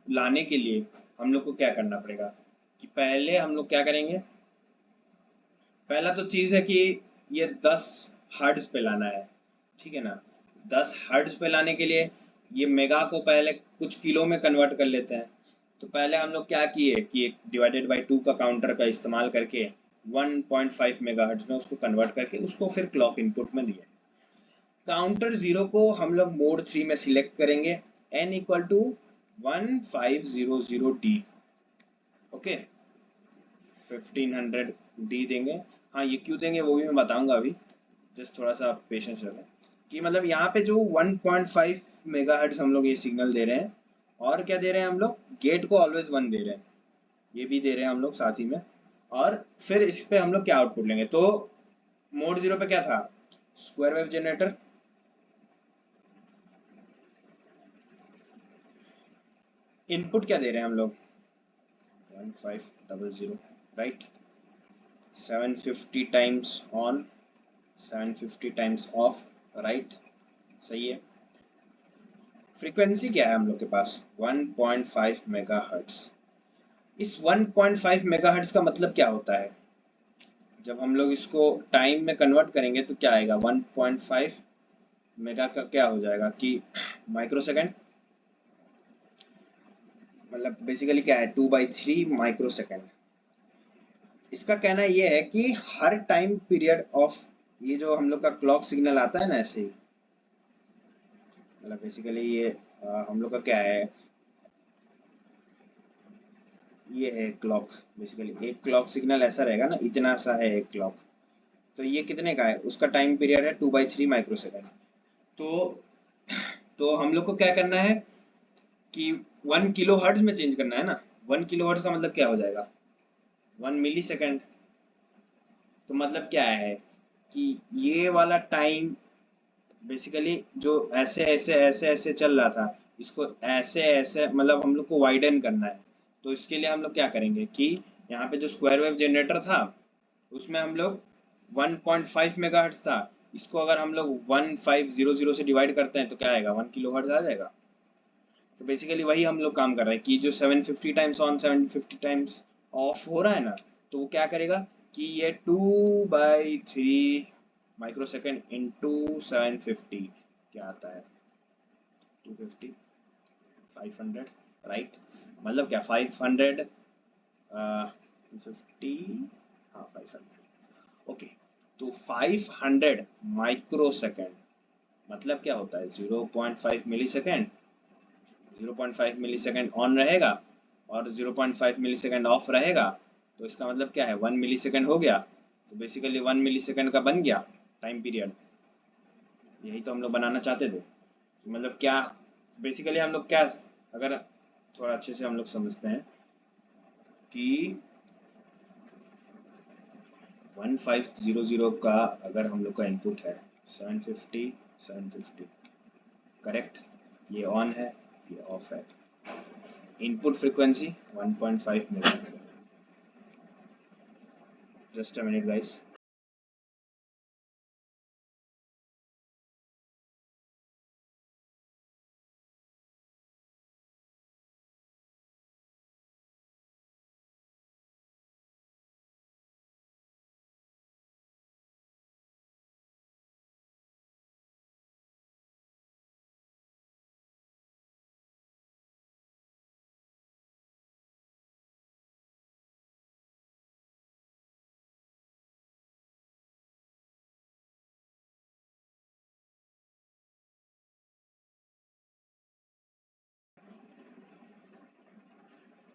लाने के लिए हम लोग को क्या करना पड़ेगा, कि पहले हम लोग क्या करेंगे, पहला तो चीज है कि ये 10 हर्ट्ज पे लाना है, ठीक है ना, 10 हर्ट्ज पे लाने के लिए ये मेगा को पहले कुछ किलो में कन्वर्ट कर लेते हैं, तो पहले हम लोग क्या किए कि एक डिवाइडेड बाई 2 का काउंटर का इस्तेमाल करके 1.5 मेगाहर्ट्ज में उसको कन्वर्ट करके उसको फिर क्लॉक इनपुट में दिए। काउंटर 0 को हम लोग मोड 3 में सिलेक्ट करेंगे, n equal to 1500D। Okay, 1500 D देंगे। हाँ, ये क्यों देंगे वो भी मैं बताऊंगा अभी, जस्ट थोड़ा सा पेशेंस रखें। कि मतलब यहाँ पे जो 1.5 मेगाहर्ट्ज हम लोग ये सिग्नल दे रहे हैं, और क्या दे रहे हैं हम लोग, गेट को ऑलवेज 1 दे रहे हैं, ये भी दे रहे हैं हम लोग साथ ही में। और फिर इस पे हम लोग क्या आउटपुट लेंगे, तो मोड 0 पे क्या था, स्क्वायर वेव जनरेटर। इनपुट क्या दे रहे हैं हम लोग, 1500, right. 750 times on, 750 times of, right, सही है। फ्रीक्वेंसी क्या है हम लोग के पास, 1.5 मेगाहर्ट्ज। इस 1.5 मेगाहर्ट्ज का मतलब क्या होता है, जब हम लोग इसको टाइम में कन्वर्ट करेंगे तो क्या आएगा, 1.5 मेगा का क्या हो जाएगा कि माइक्रोसेकंड, मतलब बेसिकली क्या है, 2/3 माइक्रोसेकंड। इसका कहना ये है कि हर टाइम पीरियड ऑफ ये जो हम लोग का क्लॉक सिग्नल आता है ना, ऐसे ही, मतलब बेसिकली ये हम लोग का क्या है, ये है क्लॉक। बेसिकली एक क्लॉक सिग्नल ऐसा रहेगा ना, इतना सा है एक क्लॉक, तो ये कितने का है, उसका टाइम पीरियड है 2/3 माइक्रोसेकंड। तो हम लोग को क्या करना है कि 1 किलो हर्ट्ज में चेंज करना है ना। 1 किलो हर्ट्ज का मतलब क्या हो जाएगा, 1 मिली सेकेंड। तो मतलब क्या है कि ये वाला टाइम बेसिकली जो ऐसे ऐसे ऐसे ऐसे चल रहा था, इसको ऐसे ऐसे मतलब हम लोग को वाइडन करना है। तो इसके लिए हम लोग क्या करेंगे कि यहाँ पे जो स्क्वायर वेव जनरेटर था उसमें हम लोग 1.5 मेगाहर्ट्ज था, इसको अगर हम लोग 1500 से डिवाइड करते हैं तो क्या आएगा, 1 किलो हर्ट्ज आ जाएगा। तो बेसिकली वही हम लोग काम कर रहे हैं कि जो 750 टाइम्स ऑन 750 टाइम्स ऑफ हो रहा है ना, तो वो क्या करेगा कि ये 2/3 माइक्रोसेकंड इंटू 750 क्या आता है, 250, 500, राइट। मतलब क्या 500, 250, हाँ 500, ओके। तो 500 माइक्रोसेकंड मतलब क्या होता है, 0.5 मिली सेकेंड। 0.5 मिलीसेकंड ऑन रहेगा और 0.5 मिलीसेकंड ऑफ रहेगा, तो इसका मतलब क्या है, 1 मिलीसेकंड हो गया। तो बेसिकली 1 मिलीसेकंड का बन गया टाइम पीरियड, यही तो हम लोग बनाना चाहते थे। मतलब क्या बेसिकली हम लोग क्या, अगर थोड़ा अच्छे से हम लोग समझते हैं कि 1500 का अगर हम लोग का इनपुट है 750 750, करेक्ट, ये ऑन है ये ऑफ है, input frequency 1.5 megahertz. Just a minute, guys.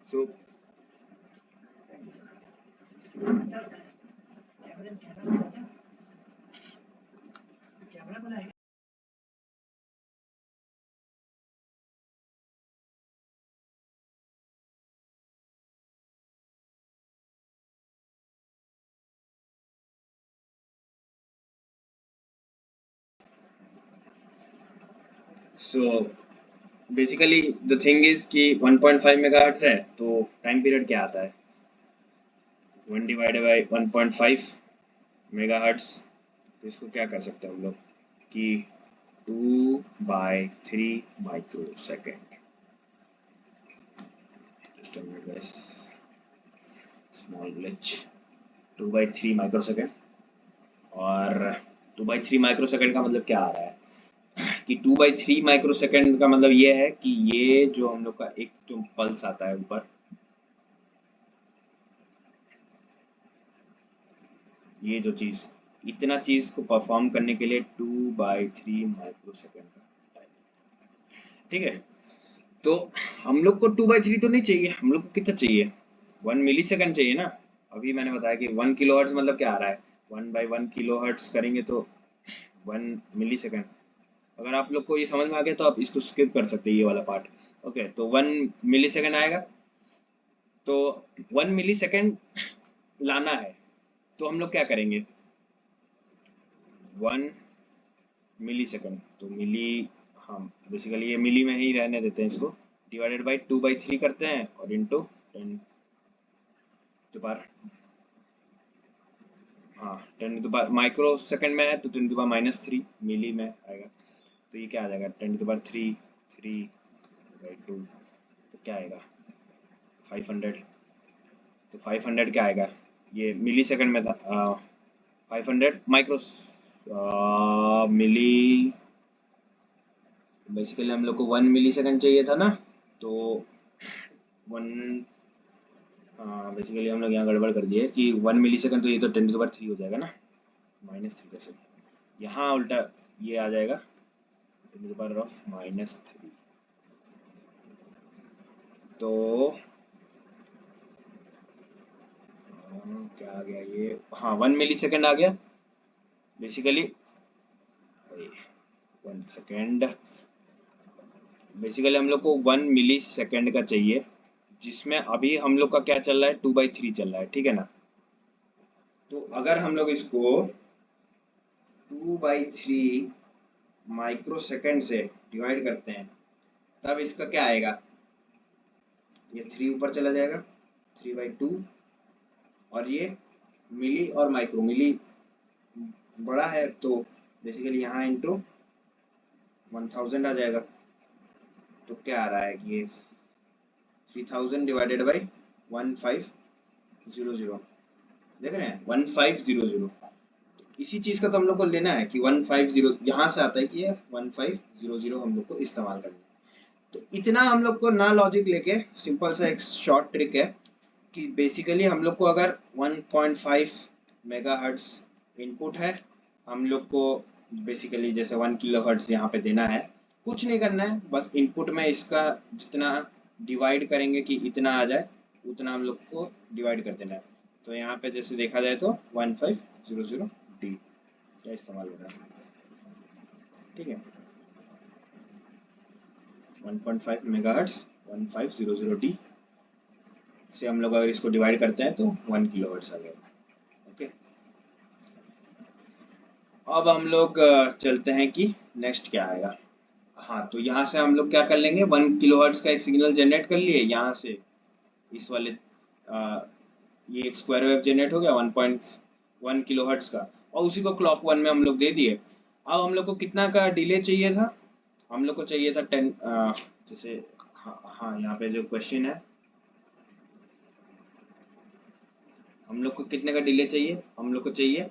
So, so basically the thing is कि 1.5 मेगाहर्ट्ज है, तो टाइम पीरियड क्या आता है, 1 डिवाइडेड बाई 1.5 मेगाहर्ट्ज। तो इसको क्या कर सकते हैं हम लोग कि 2/3 micro second. Just a minute guys, small glitch. 2/3 micro second, और 2/3 माइक्रो सेकेंड का मतलब क्या आ रहा है, कि 2/3 माइक्रोसेकंड का मतलब ये है कि ये जो हम लोग का एक जो पल्स आता है ऊपर, ये जो चीज, इतना चीज को परफॉर्म करने के लिए 2/3 माइक्रोसेकंड का टाइम, ठीक है। तो हम लोग को 2/3 तो नहीं चाहिए, हम लोग को कितना चाहिए, 1 मिली सेकंड चाहिए ना। अभी मैंने बताया कि 1 किलोहर्ट्ज मतलब क्या आ रहा है, 1/1 किलोहर्ट्ज करेंगे तो 1 मिली सेकंड। अगर आप लोग को ये समझ में आ गया तो आप इसको स्किप कर सकते हैं ये वाला पार्ट। ओके, तो 1 मिली सेकंड आएगा। तो 1 मिली सेकंड लाना है तो हम लोग क्या करेंगे, 1 मिली सेकंड, तो मिली, हाँ बेसिकली ये मिली में ही रहने देते हैं इसको, डिवाइडेड बाई 2/3 करते हैं और इंटू 10 टू पावर, हाँ 10 टू पावर माइक्रो सेकंड में है तो 10 टू पावर -3 मिली में आएगा। तो ये क्या आ जाएगा, 10 टू पावर 3/2, तो क्या आएगा 500। तो 500 क्या आएगा, ये मिली सेकंड में था, 500 माइक्रो मिली, बेसिकली हम लोग को 1 मिली सेकंड चाहिए था ना, तो 1, बेसिकली हम लोग यहाँ गड़बड़ कर दिए कि 1 मिली सेकंड, तो ये तो 10 टू पावर 3 हो जाएगा ना, -3 कैसे, यहाँ उल्टा ये आ जाएगा 10 टू पावर -3। तो क्या आ गया ये, हाँ 1 मिली सेकंड आ गया बेसिकली, 1 सेकेंड, बेसिकली हम लोग को 1 मिली सेकंड का चाहिए, जिसमें अभी हम लोग का क्या चल रहा है, 2/3 चल रहा है, ठीक है ना। तो अगर हम लोग इसको 2/3 माइक्रो सेकंड से डिवाइड करते हैं तब इसका क्या आएगा, ये 3 ऊपर चला जाएगा, 3/2, और ये मिली और माइक्रो, मिली बड़ा है तो बेसिकली यहाँ इंटू 1000 आ जाएगा। तो क्या आ रहा है कि ये 3000 डिवाइडेड बाई 1500, देख रहे हैं 1500। इसी चीज का तो हम लोग को लेना है कि 150, यहाँ से आता है कि ये 1500 हम लोग को इस्तेमाल करना है। तो इतना हम लोग को ना लॉजिक लेके सिंपल सा एक शॉर्ट ट्रिक है कि बेसिकली हम लोग को अगर 1.5 मेगाहर्ट्ज इनपुट है, हम लोग को बेसिकली जैसे 1 किलोहर्ट्ज यहाँ पे देना है, कुछ नहीं करना है, बस इनपुट में इसका जितना डिवाइड करेंगे कि इतना आ जाए उतना हम लोग को डिवाइड कर देना है। तो यहाँ पे जैसे देखा जाए तो 1500D का इस्तेमाल हो रहा है, ठीक है, 1.5 मेगाहर्ट्ज 1500D से हम लोग अगर इसको डिवाइड करते हैं तो 1 किलोहर्ट्ज आ जाएगा। ओके, अब हम लोग चलते हैं कि नेक्स्ट क्या आएगा। हाँ, तो यहाँ से हम लोग क्या कर लेंगे, 1 किलोहर्ट्ज का एक सिग्नल जनरेट कर लिए, यहाँ से इस वाले ये एक स्क्वायर वेव जनरेट हो गया 1.1 किलोहर्ट्ज का, और उसी को क्लॉक 1 में हम लोग दे दिए। अब हम लोग को कितना का डिले चाहिए था, हम लोग को चाहिए था 10, जैसे हाँ यहाँ पे जो क्वेश्चन है, हम लोग को कितने का डिले चाहिए, हम लोग को चाहिए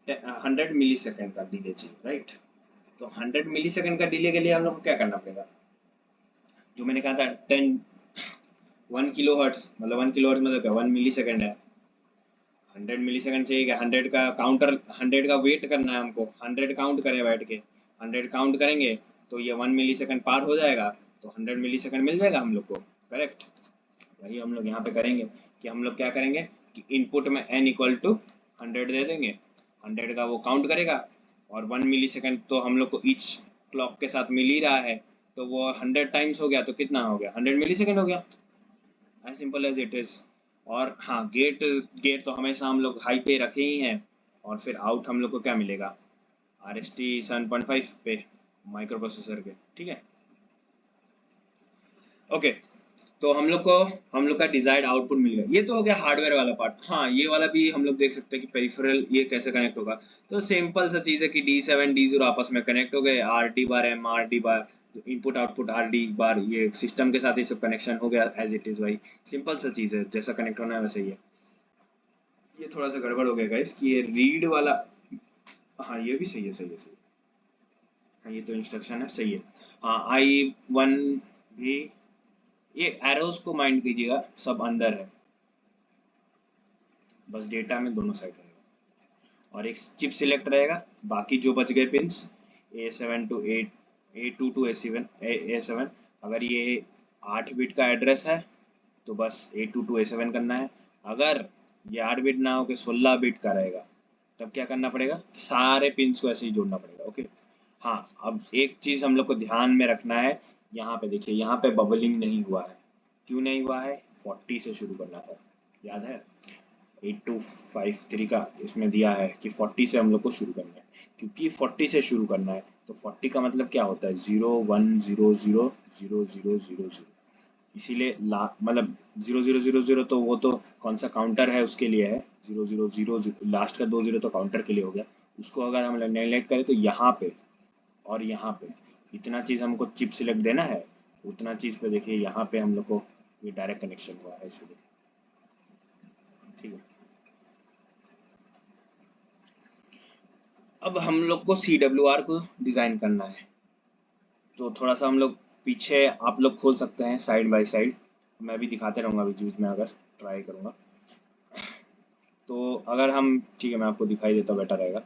100 मिली सेकेंड का डिले चाहिए, राइट। तो 100 मिली सेकेंड का डिले के लिए हम लोग को क्या करना पड़ेगा, जो मैंने कहा था 1 किलोहर्ट्ज मतलब 1 किलोहर्ट्ज मतलब क्या, 1 मिली सेकेंड है, 100 मिलीसेकंड चाहिए, 100 का काउंटर, 100 का वेट करना है हमको, 100 काउंट करें बैठ के, 100 काउंट करेंगे तो ये 1 मिलीसेकंड पार हो जाएगा, तो 100 मिलीसेकंड मिल जाएगा हम लोग को, करेक्ट। वही हम लोग यहाँ पे करेंगे कि हम लोग क्या करेंगे कि इनपुट में n इक्वल टू 100 दे देंगे, 100 का वो काउंट करेगा, और 1 मिलीसेकंड तो हम लोग को ईच क्लॉक के साथ मिल ही रहा है, तो वो 100 टाइम्स हो गया तो कितना हो गया, 100 मिलीसेकंड हो गया, as simple as it is. और हाँ, गेट गेट तो हमेशा हम लोग हाई पे रखे ही हैं, और फिर आउट हम लोग को क्या मिलेगा, RST 7.5 पे माइक्रो प्रोसेसर के, ठीक है। ओके, तो हम लोग का डिजायर्ड आउटपुट मिल गया। ये तो हो गया हार्डवेयर वाला पार्ट। हाँ, ये वाला भी हम लोग देख सकते हैं कि पेरिफेरल ये कैसे कनेक्ट होगा। तो सिंपल सा चीज है कि D7 D0 आपस में कनेक्ट हो गए, RD बार M RD बार इनपुट आउटपुट RD बार, ये सिस्टम के साथ ये सब कनेक्शन हो गया एज इट इज। भाई सिंपल सा चीज है, जैसा कनेक्ट होना है वैसे ही है। ये थोड़ा सा गड़बड़ हो गया गाइस कि ये रीड वाला, हाँ ये भी सही है, सही है, सही है। हाँ ये तो इंस्ट्रक्शन है, सही है। हाँ I1 भी, ये एरोज को माइंड कीजिएगा, सब अंदर है, बस डेटा में दोनों साइड रहेगा। और एक चिप सिलेक्ट रहेगा, बाकी जो बच गए pins A7 to A2 to A7, अगर ये 8 बिट का एड्रेस है तो बस A2 टू A7 करना है। अगर ये 8 बिट ना हो के 16 बिट का रहेगा, तब क्या करना पड़ेगा, सारे पिंस को ऐसे ही जोड़ना पड़ेगा। ओके। हाँ, अब एक चीज हम लोग को ध्यान में रखना है, यहाँ पे देखिए, यहाँ पे बबलिंग नहीं हुआ है। क्यों नहीं हुआ है? 40 से शुरू करना था, याद है? 8253 का इसमें दिया है कि 40 से हम लोग को शुरू करना है, क्योंकि 40 से शुरू करना है तो 40 का मतलब क्या होता है, 01000000, इसीलिए ला मतलब 0000 तो वो तो कौन सा काउंटर है उसके लिए है, 0000 लास्ट का 2 जीरो तो काउंटर के लिए हो गया। उसको अगर हम नेगलेक्ट करें तो यहाँ पे और यहाँ पे इतना चीज हमको चिप सिलेक्ट देना है, उतना चीज पे देखिए यहाँ पे हम लोग को ये डायरेक्ट कनेक्शन हुआ है इसलिए। ठीक है, अब हम लोग को CWR को डिजाइन करना है, तो थोड़ा सा हम लोग पीछे आप लोग खोल सकते हैं साइड बाय साइड, मैं भी दिखाते रहूंगा बीच बीच में अगर ट्राई करूंगा। तो अगर हम, ठीक है मैं आपको दिखाई देता बेटर रहेगा,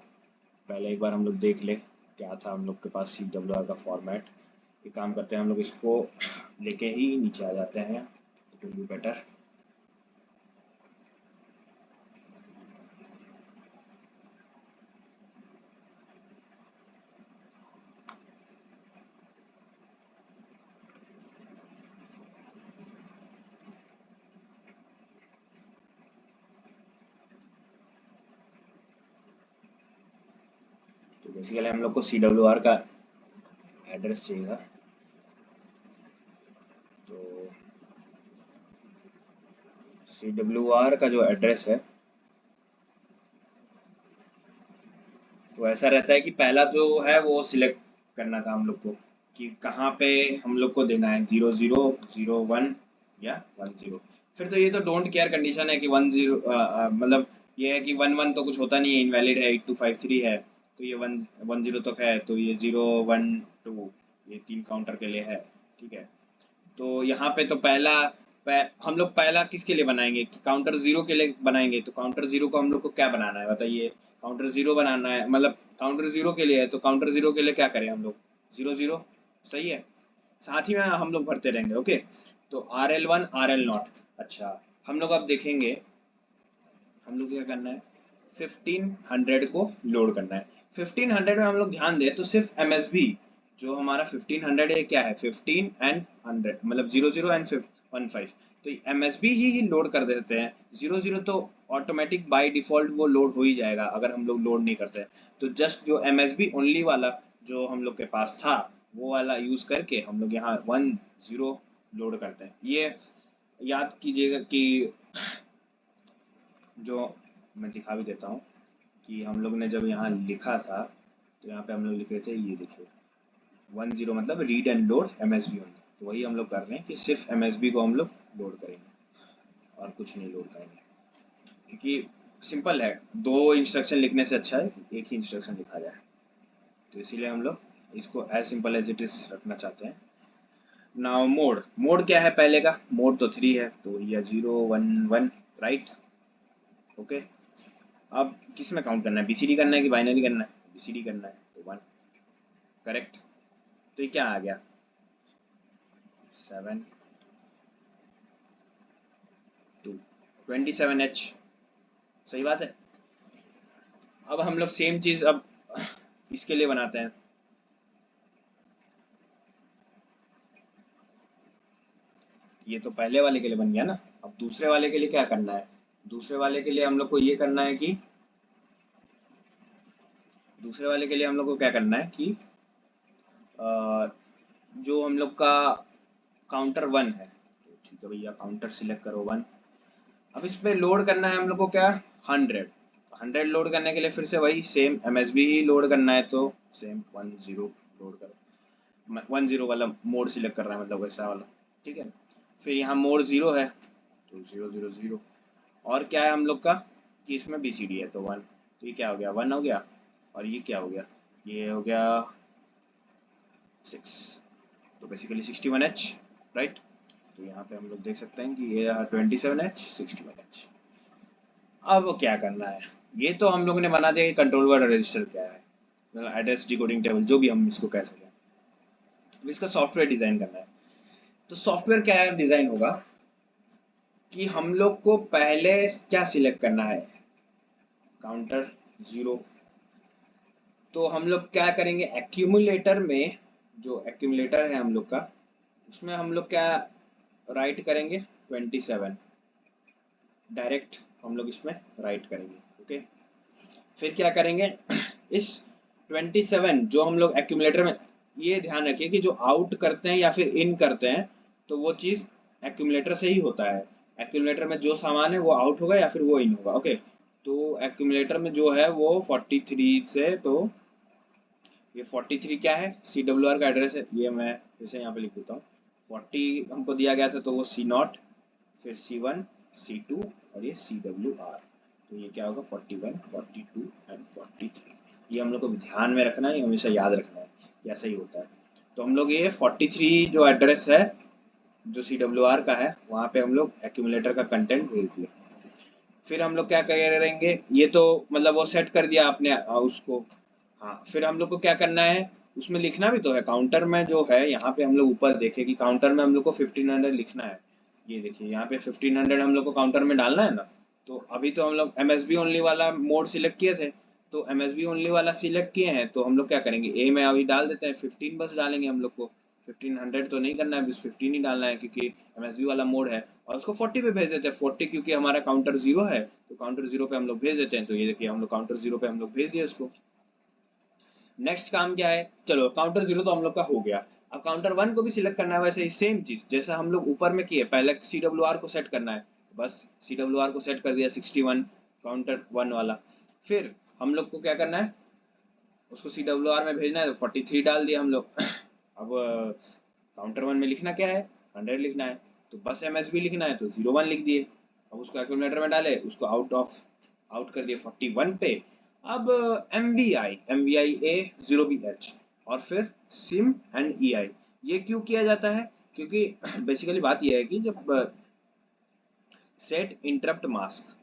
पहले एक बार हम लोग देख ले क्या था हम लोग के पास CWR का फॉर्मेट। एक काम करते हैं, हम लोग इसको लेके ही नीचे आ जाते हैं, इट विल बी बेटर। तो बेसिकली हम लोग को CWR का एड्रेस चाहिएगा, तो CWR का जो एड्रेस है तो ऐसा रहता है कि पहला जो है वो सिलेक्ट करना था हम लोग को कि कहाँ पे हम लोग को देना है, 0001 या 10। फिर तो ये तो डोंट केयर कंडीशन है कि 10 मतलब ये है कि 11 तो कुछ होता नहीं है, इनवैलिड है, 8253 है, तो ये 10 तक है, तो ये 012 ये 3 काउंटर के लिए है। ठीक है, तो यहाँ पे तो हम लोग पहला किसके लिए बनाएंगे, कि काउंटर जीरो के लिए बनाएंगे, तो काउंटर जीरो को हम लोग को क्या बनाना है बताइए, काउंटर जीरो बनाना है, मतलब काउंटर जीरो के लिए है, तो काउंटर जीरो के लिए क्या करें हम लोग, 00, सही है, साथ ही में हम लोग भरते रहेंगे। ओके, तो RL1 RL0। अच्छा, हम लोग अब देखेंगे हम लोग क्या करना है, 1500 को लोड करना है। 1500 में हम लोग ध्यान दें तो सिर्फ MSB जो हमारा 1500 है, क्या है, 15 एंड 100, मतलब 00 एंड 15, तो MSB ही लोड कर देते हैं। 00 तो ऑटोमेटिक बाय डिफॉल्ट वो लोड हो ही जाएगा अगर हम लोग लोड नहीं करते हैं, तो जस्ट जो MSB ओनली वाला जो हम लोग के पास था वो वाला यूज करके हम लोग यहाँ 10 लोड करते हैं। ये याद कीजिएगा कि जो मैं दिखा भी देता हूँ कि हम लोग ने जब यहाँ लिखा था तो यहाँ पे हम लोग लिखे थे, ये देखिए 10 मतलब read and load MSB only, तो वही हम लोग कर रहे हैं कि सिर्फ MSB को हम लोग लोड करेंगे और कुछ नहीं लोड करेंगे, क्योंकि सिंपल है, दो इंस्ट्रक्शन लिखने से अच्छा है एक ही इंस्ट्रक्शन लिखा जाए, तो इसीलिए हम लोग इसको as simple as it is रखना चाहते हैं। नाउ मोड क्या है, पहले का मोड तो 3 है, तो ये 011, राइट। ओके, अब किस में काउंट करना है, BCD करना है कि बाइनरी करना है, BCD करना है, तो 1, करेक्ट। तो ये क्या आ गया, 7 2 27H, सही बात है। अब हम लोग सेम चीज अब इसके लिए बनाते हैं, ये तो पहले वाले के लिए बन गया ना, अब दूसरे वाले के लिए क्या करना है, दूसरे वाले के लिए हम लोग को ये करना है कि दूसरे वाले के लिए हम लोग को क्या करना है कि जो हम लोग का काउंटर 1 है, तो ठीक है भैया, काउंटर सिलेक्ट करो 1। अब इस पे लोड करना है हम लोग को क्या, 100 लोड करने के लिए फिर से वही सेम MSB ही लोड करना है, तो सेम 10 लोड करो, 10 वाला मोड सिलेक्ट कर रहा है, मतलब वैसा वाला। ठीक है, फिर यहाँ मोड 0 है तो 000, और क्या है हम लोग का कि इसमें BCD है तो 1, तो ये क्या हो गया, 1 हो गया, और ये क्या हो गया, ये हो गया 6, तो बेसिकली 61H, राइट। तो यहाँ पे हम लोग देख सकते हैं कि ये 27H 61H। अब क्या करना है, ये तो हम लोगों ने बना दिया कि कंट्रोल वर्ड रजिस्टर क्या है, एड्रेस डिकोडिंग टेबल, जो भी हम इसको कह सकें। अब इसका सॉफ्टवेयर डिजाइन करना है। तो सॉफ्टवेयर क्या डिजाइन होगा कि हम लोग को पहले क्या सिलेक्ट करना है, काउंटर 0। तो हम लोग क्या करेंगे, एक्यूमुलेटर में, जो एक्यूमुलेटर है हम लोग का, उसमें हम लोग क्या राइट करेंगे, 27 डायरेक्ट हम लोग इसमें राइट करेंगे। ओके, फिर क्या करेंगे, इस 27 जो हम लोग एक्यूमुलेटर में, ये ध्यान रखिए कि जो आउट करते हैं या फिर इन करते हैं तो वो चीज एक्यूमुलेटर से ही होता है। एक्यूमुलेटर में जो सामान है वो आउट होगा या फिर वो इन होगा। ओके, तो एक्यूमुलेटर में जो है वो 43 से, तो ये 43 क्या है, CWR का एड्रेस है। ये मैं जैसे यहाँ पे लिख देता हूँ, 40 हमको दिया गया था तो वो C0, फिर C1, C2 और ये CWR। तो ये क्या होगा, 41, 42 एंड 43। ये हम लोग को ध्यान में रखना है, हमेशा याद रखना है, ऐसा ही होता है। तो हम लोग ये 43 जो एड्रेस है जो CWR का है, वहाँ पे हम लोग एक्यूमुलेटर का कंटेंट भेज दिए। फिर हम लोग क्या करेंगे, ये तो मतलब वो सेट कर दिया आपने उसको। हाँ, फिर हम लोग को क्या करना है, उसमें लिखना भी तो है काउंटर में जो है। यहाँ पे हम लोग ऊपर देखें कि काउंटर में हम लोग को 1500 लिखना है। ये देखिए यहाँ पे 1500 हम लोग को काउंटर में डालना है ना। तो अभी तो हम लोग MSB ओनली वाला मोड सिलेक्ट किए थे, तो MSB ओनली वाला सिलेक्ट किए हैं, तो हम लोग क्या करेंगे, ए में अभी डाल देते हैं 15 बस डालेंगे हम लोग को। 1500 तो नहीं करना है, बस 15 ही डालना है क्योंकि MSB वाला मोड है। और उसको 40 पे भेज देते हैं, 40 क्योंकि हमारा काउंटर 0 है, तो काउंटर 0 पे हम लोग भेज देते हैं। तो ये देखिए हम लोग काउंटर 0 पे हम लोग भेज दिए उसको। नेक्स्ट काम क्या है, चलो काउंटर 0 तो हम लोग का हो गया। अब काउंटर 1 को भी सिलेक्ट करना है, वैसे ही सेम चीज जैसा हम लोग ऊपर में किए, पहले CWR को सेट करना है। बस CWR को सेट कर दिया 61 काउंटर 1 वाला। फिर हम लोग को क्या करना है, उसको CWR में भेजना है, तो 43 डाल दिया हम लोग। अब काउंटर 1 में लिखना क्या है, 100 लिखना है, तो बस MSB लिखना है, तो 01 लिख दिए। अब उसको एक्यूमुलेटर में डाले, उसको आउट कर दिए 41 पे। अब MVI A 0BH और फिर सिम एंड EI, ये क्यों किया जाता है, क्योंकि बेसिकली बात यह है कि जब सेट इंटरप्ट मास्क,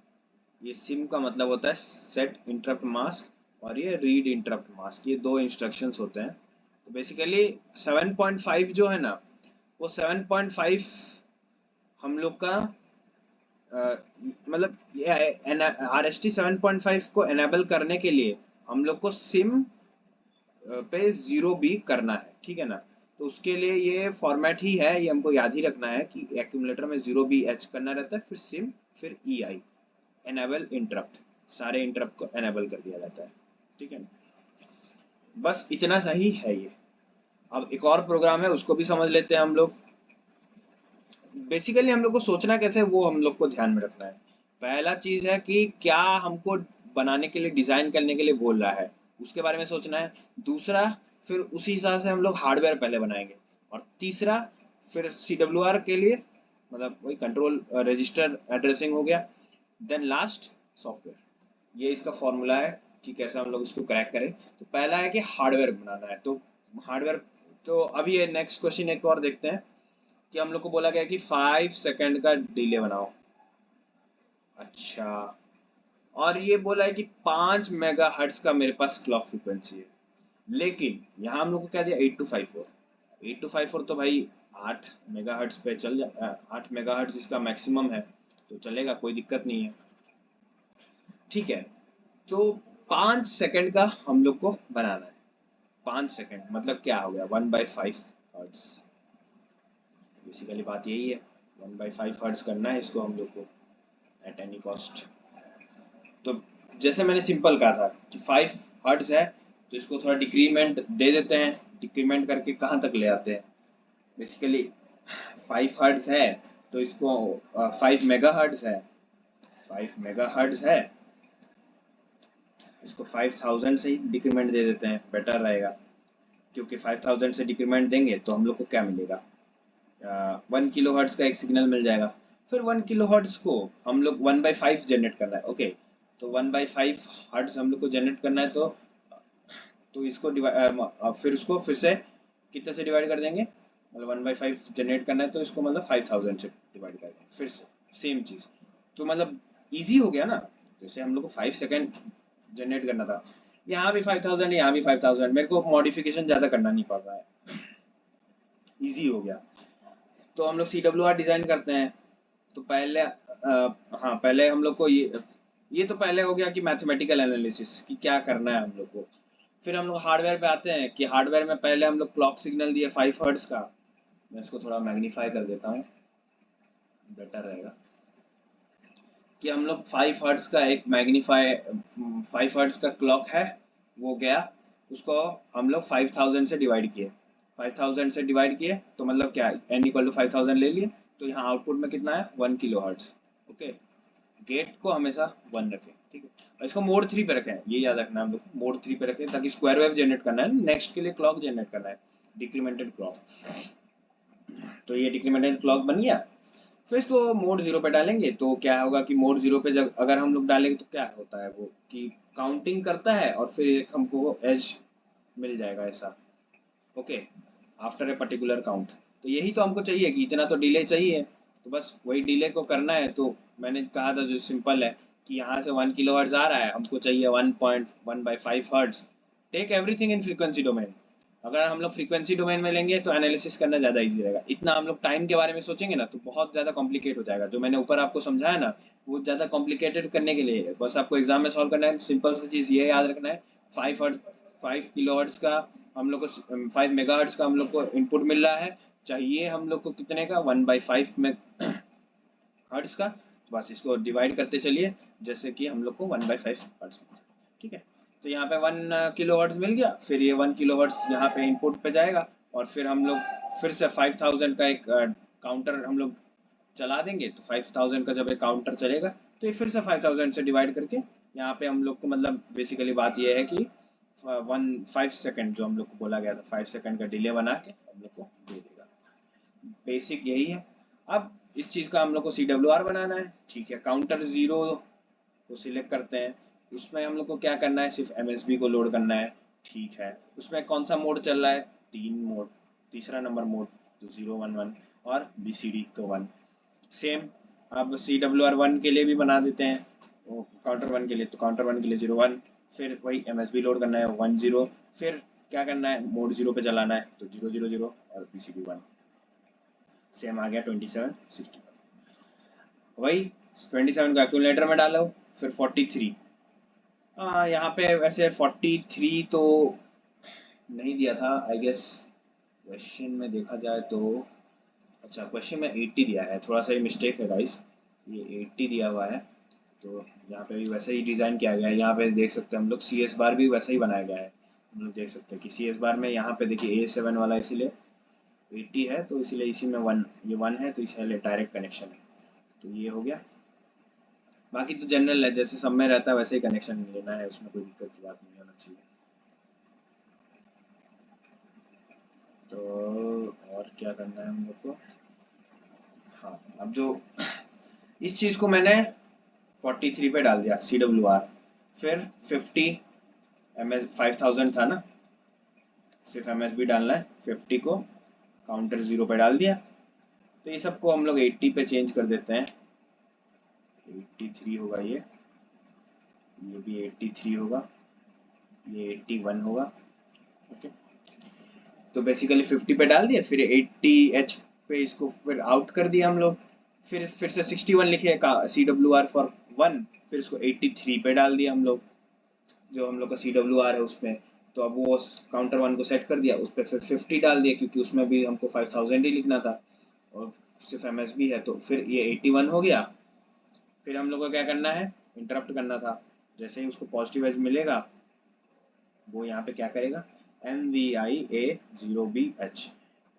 ये सिम का मतलब होता है सेट इंटरप्ट मास्क, और ये रीड इंटरप्ट मास्क, ये दो इंस्ट्रक्शंस होते हैं। तो बेसिकली 7.5 जो है ना, वो 7.5 हम लोग का मतलब RST 7.5 को एनेबल करने के लिए हम लोग को सिम पे 0B करना है, ठीक है ना। तो उसके लिए ये फॉर्मेट ही है, ये हमको याद ही रखना है कि एक्यूमुलेटर में 0BH करना रहता है, फिर सिम, फिर EI, एनेबल इंटरप्ट, सारे इंटरप्ट को एनेबल कर दिया जाता है, ठीक है। बस इतना सही है ये। अब एक और प्रोग्राम है, उसको भी समझ लेते हैं हम लोग। बेसिकली हम लोग को सोचना कैसे है, वो हम लोग को ध्यान में रखना है। पहला चीज है कि क्या हमको बनाने के लिए, डिजाइन करने के लिए बोल रहा है, उसके बारे में सोचना है। दूसरा, फिर उसी हिसाब से हम लोग हार्डवेयर पहले बनाएंगे। और तीसरा, फिर CWR के लिए मतलब वही कंट्रोल रजिस्टर एड्रेसिंग हो गया। देन लास्ट सॉफ्टवेयर, ये इसका फॉर्मूला है कि कैसे हम लोग इसको क्रैक करें। तो पहला है कि हार्डवेयर बनाना है, तो हार्डवेयर, तो अभी ये नेक्स्ट क्वेश्चन एक और देखते हैं कि हम लोग को बोला गया कि 5 सेकंड का डिले बनाओ। अच्छा, और ये बोला है कि 5 मेगाहर्ट्ज का मेरे पास क्लॉक फ्रीक्वेंसी है, लेकिन यहाँ हम लोग को क्या दिया, 8254 तो भाई 8 मेगाहर्ट्ज पे चल जा, 8 मेगाहर्ट्ज इसका मैक्सिमम है, तो चलेगा, कोई दिक्कत नहीं है, ठीक है। तो 5 सेकंड का हम लोग को बनाना है। 5 सेकंड मतलब क्या हो गया, 1/5 हर्ट्ज। बेसिकली बात यही है, 1/5 हर्ट्ज करना है इसको हम लोग को एट एनी कॉस्ट। तो जैसे मैंने सिंपल कहा था कि 5 हर्ट्ज है, तो इसको थोड़ा डिक्रीमेंट दे देते हैं। डिक्रीमेंट करके कहाँ तक ले आते हैं, बेसिकली 5 हर्ट्ज है तो इसको 5 मेगा हर्ट्ज है, 5 मेगा हर्ट्ज है, इसको 5000 से ही डिक्रीमेंट दे देते हैं, बेटर रहेगा। क्योंकि 5000 से डिक्रीमेंट देंगे तो हम लोग को क्या मिलेगा, 1 किलो हर्ट्ज का एक सिग्नल मिल जाएगा। फिर 1 किलो हर्ट्ज को हम लोग 1/5 जनरेट करना है। ओके, तो 1/5 हर्ट्ज हम लोग को जनरेट करना है, तो इसको फिर उसको फिर से कितने से डिवाइड कर देंगे, मतलब 1/5 जनरेट करना है तो इसको मतलब 5000 से डिवाइड कर देंगे, फिर सेम चीज। तो मतलब इजी हो गया ना। जैसे हम लोग को 5 सेकेंड जनरेट करना था, यहाँ भी 5000, यहाँ भी 5000, मेरे को मॉडिफिकेशन ज्यादा करना नहीं पड़ रहा है, इजी हो गया। तो हम लोग CWR डिजाइन करते हैं। तो पहले हाँ, पहले हम लोग को ये तो पहले हो गया कि मैथमेटिकल एनालिसिस कि क्या करना है हम लोग को। फिर हम लोग हार्डवेयर पे आते हैं कि हार्डवेयर में पहले हम लोग क्लॉक सिग्नल दिए 5 हर्ट्ज का। मैं इसको थोड़ा मैग्नीफाई कर देता हूँ, बेटर रहेगा। कि हम लोग 5 हर्ट्ज का एक मैग्नीफाई 5 हर्ट्ज का क्लॉक है, वो गया, उसको हम लोग 5000 से डिवाइड किए। 5000 से डिवाइड किए तो मतलब क्या, n इक्वल टू 5000 ले लिए, तो यहाँ आउटपुट में कितना है 1 किलो हर्ट्ज। ओके, गेट को हमेशा 1 रखें, ठीक है। और इसको मोड 3 पे रखें, ये याद रखना है हम लोग, मोड 3 पे रखें, ताकि स्क्वायर वेव जनरेट करना है, नेक्स्ट के लिए क्लॉक जनरेट करना है, डिक्रीमेंटेड क्लॉक। तो ये डिक्रीमेंटेड क्लॉक बन गया। फिर इसको मोड 0 पे डालेंगे तो क्या होगा कि मोड 0 पे जब अगर हम लोग डालेंगे तो क्या होता है वो कि काउंटिंग करता है और फिर एक हमको एज मिल जाएगा ऐसा। Okay, after a particular count. तो यही तो हमको चाहिए कि इतना तो डिले चाहिए, तो बस वही डिले को करना है। तो मैंने कहा था जो सिंपल है कि यहाँ से 1 किलो हर्ट्ज आ रहा है, हमको चाहिए 1.1/5 hertz. Take everything in frequency domain. अगर हम लोग फ्रीक्वेंसी डोमेन में लेंगे तो एनालिसिस करना ज़्यादा इजी रहेगा। इतना हम लोग टाइम के बारे में सोचेंगे ना तो बहुत ज़्यादा कॉम्प्लिकेट हो जाएगा। जो मैंने ऊपर आपको समझाया ना, वो ज़्यादा कॉम्प्लिकेटेड करने के लिए है। बस आपको एग्जाम में सॉल्व करना है। सिंपल सी चीज़ ये याद रखना है, 5 किलो हर्ट्ज का हम लोग को 5 मेगा हर्ट्ज का हम लोग को इनपुट मिल रहा है, चाहिए हम लोग को कितने का 1/5 में हर्ट्ज का। तो बस इसको डिवाइड करते चलिए जैसे कि हम लोग को 1/5 हर्ट्ज, ठीक है। तो यहाँ पे 1 किलो हर्ट्ज मिल गया, फिर ये 1 किलो हर्ट्ज यहाँ पे इनपुट पे जाएगा, और फिर हम लोग फिर से 5000 का एक काउंटर हम लोग चला देंगे। तो 5000 का जब एक काउंटर चलेगा तो ये फिर से 5000 से डिवाइड करके यहाँ पे हम लोग को मतलब बेसिकली बात ये है कि 5 सेकंड जो हम लोग को बोला गया था, 5 सेकंड का डिले बना के हम लोग को दे देगा। बेसिक यही है। अब इस चीज का हम लोग को CWR बनाना है, ठीक है। काउंटर 0 को सिलेक्ट करते हैं, उसमें हम लोग को क्या करना है, सिर्फ MSB को लोड करना है, ठीक है। उसमें कौन सा मोड चल रहा है, 3 मोड, तीसरा नंबर मोड, तो 0 1 1 और BCD तो 1। सेम अब CWR 1 के लिए भी बना देते हैं, काउंटर 1 के लिए, तो काउंटर 1 के लिए 0 1, फिर वही MSB लोड करना है 1 0, फिर क्या करना है मोड 0 पे चलाना है, तो 0 0 0 और BCD 1। सेम आ गया 27 60। वही 27 को एक्यूमुलेटर में डालो, फिर 43। हाँ, यहाँ पे वैसे 43 तो नहीं दिया था आई गेस, क्वेश्चन में देखा जाए तो। अच्छा, क्वेश्चन में 80 दिया है, थोड़ा सा ये मिस्टेक है गाइस, ये 80 दिया हुआ है। तो यहाँ पे भी वैसे ही डिज़ाइन किया गया है। यहाँ पे देख सकते हैं हम लोग CS बार भी वैसा ही बनाया गया है। हम लोग देख सकते हैं कि CS बार में यहाँ पे देखिए A7 वाला इसीलिए 80 है, तो इसीलिए इसी में 1, ये 1 है तो इसलिए डायरेक्ट कनेक्शन है। तो ये हो गया। बाकी तो जनरल है, जैसे सब में रहता है वैसे ही कनेक्शन लेना है, उसमें कोई दिक्कत की बात नहीं होना चाहिए। तो और क्या करना है हम लोग को, हाँ, अब जो इस चीज़ को मैंने 43 पे डाल दिया CWR, फिर 50 5000 था ना, सिर्फ MSB डालना है, 50 को काउंटर 0 पे डाल दिया। तो ये सबको हम लोग 80 पे चेंज कर देते हैं, 83 होगा ये भी 83 होगा, ये 81 होगा। ओके, तो बेसिकली 50 पे डाल दिया, फिर 80H पे इसको फिर आउट कर दिया हम लोग, फिर से 61 लिखे CWR फॉर 1, फिर इसको 83 पे डाल दिया हम लोग, जो हम लोग का CWR है उसमें। तो अब वो काउंटर 1 को सेट कर दिया, उस पर फिर 50 डाल दिया, क्योंकि उसमें भी हमको 5000 ही लिखना था और सिर्फ MSB है, तो फिर ये 81 हो गया। फिर हम लोग को क्या करना है, इंटरप्ट करना था। जैसे ही उसको पॉजिटिव एज मिलेगा, वो यहाँ पे क्या करेगा, MVIA0BH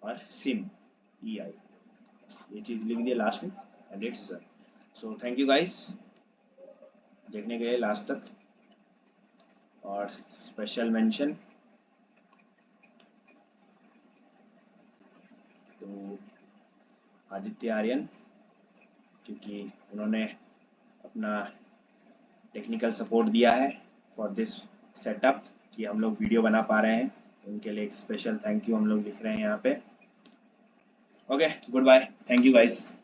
और SIM EI, ये चीज़ लिख दिया लास्ट में, and it's done. So thank you guys देखने के लिए लास्ट तक। और स्पेशल मेंशन तो आदित्य आर्यन, क्योंकि उन्होंने अपना टेक्निकल सपोर्ट दिया है फॉर दिस सेटअप कि हम लोग वीडियो बना पा रहे हैं। तो उनके लिए एक स्पेशल थैंक यू हम लोग लिख रहे हैं यहाँ पे। Okay, goodbye, thank you guys.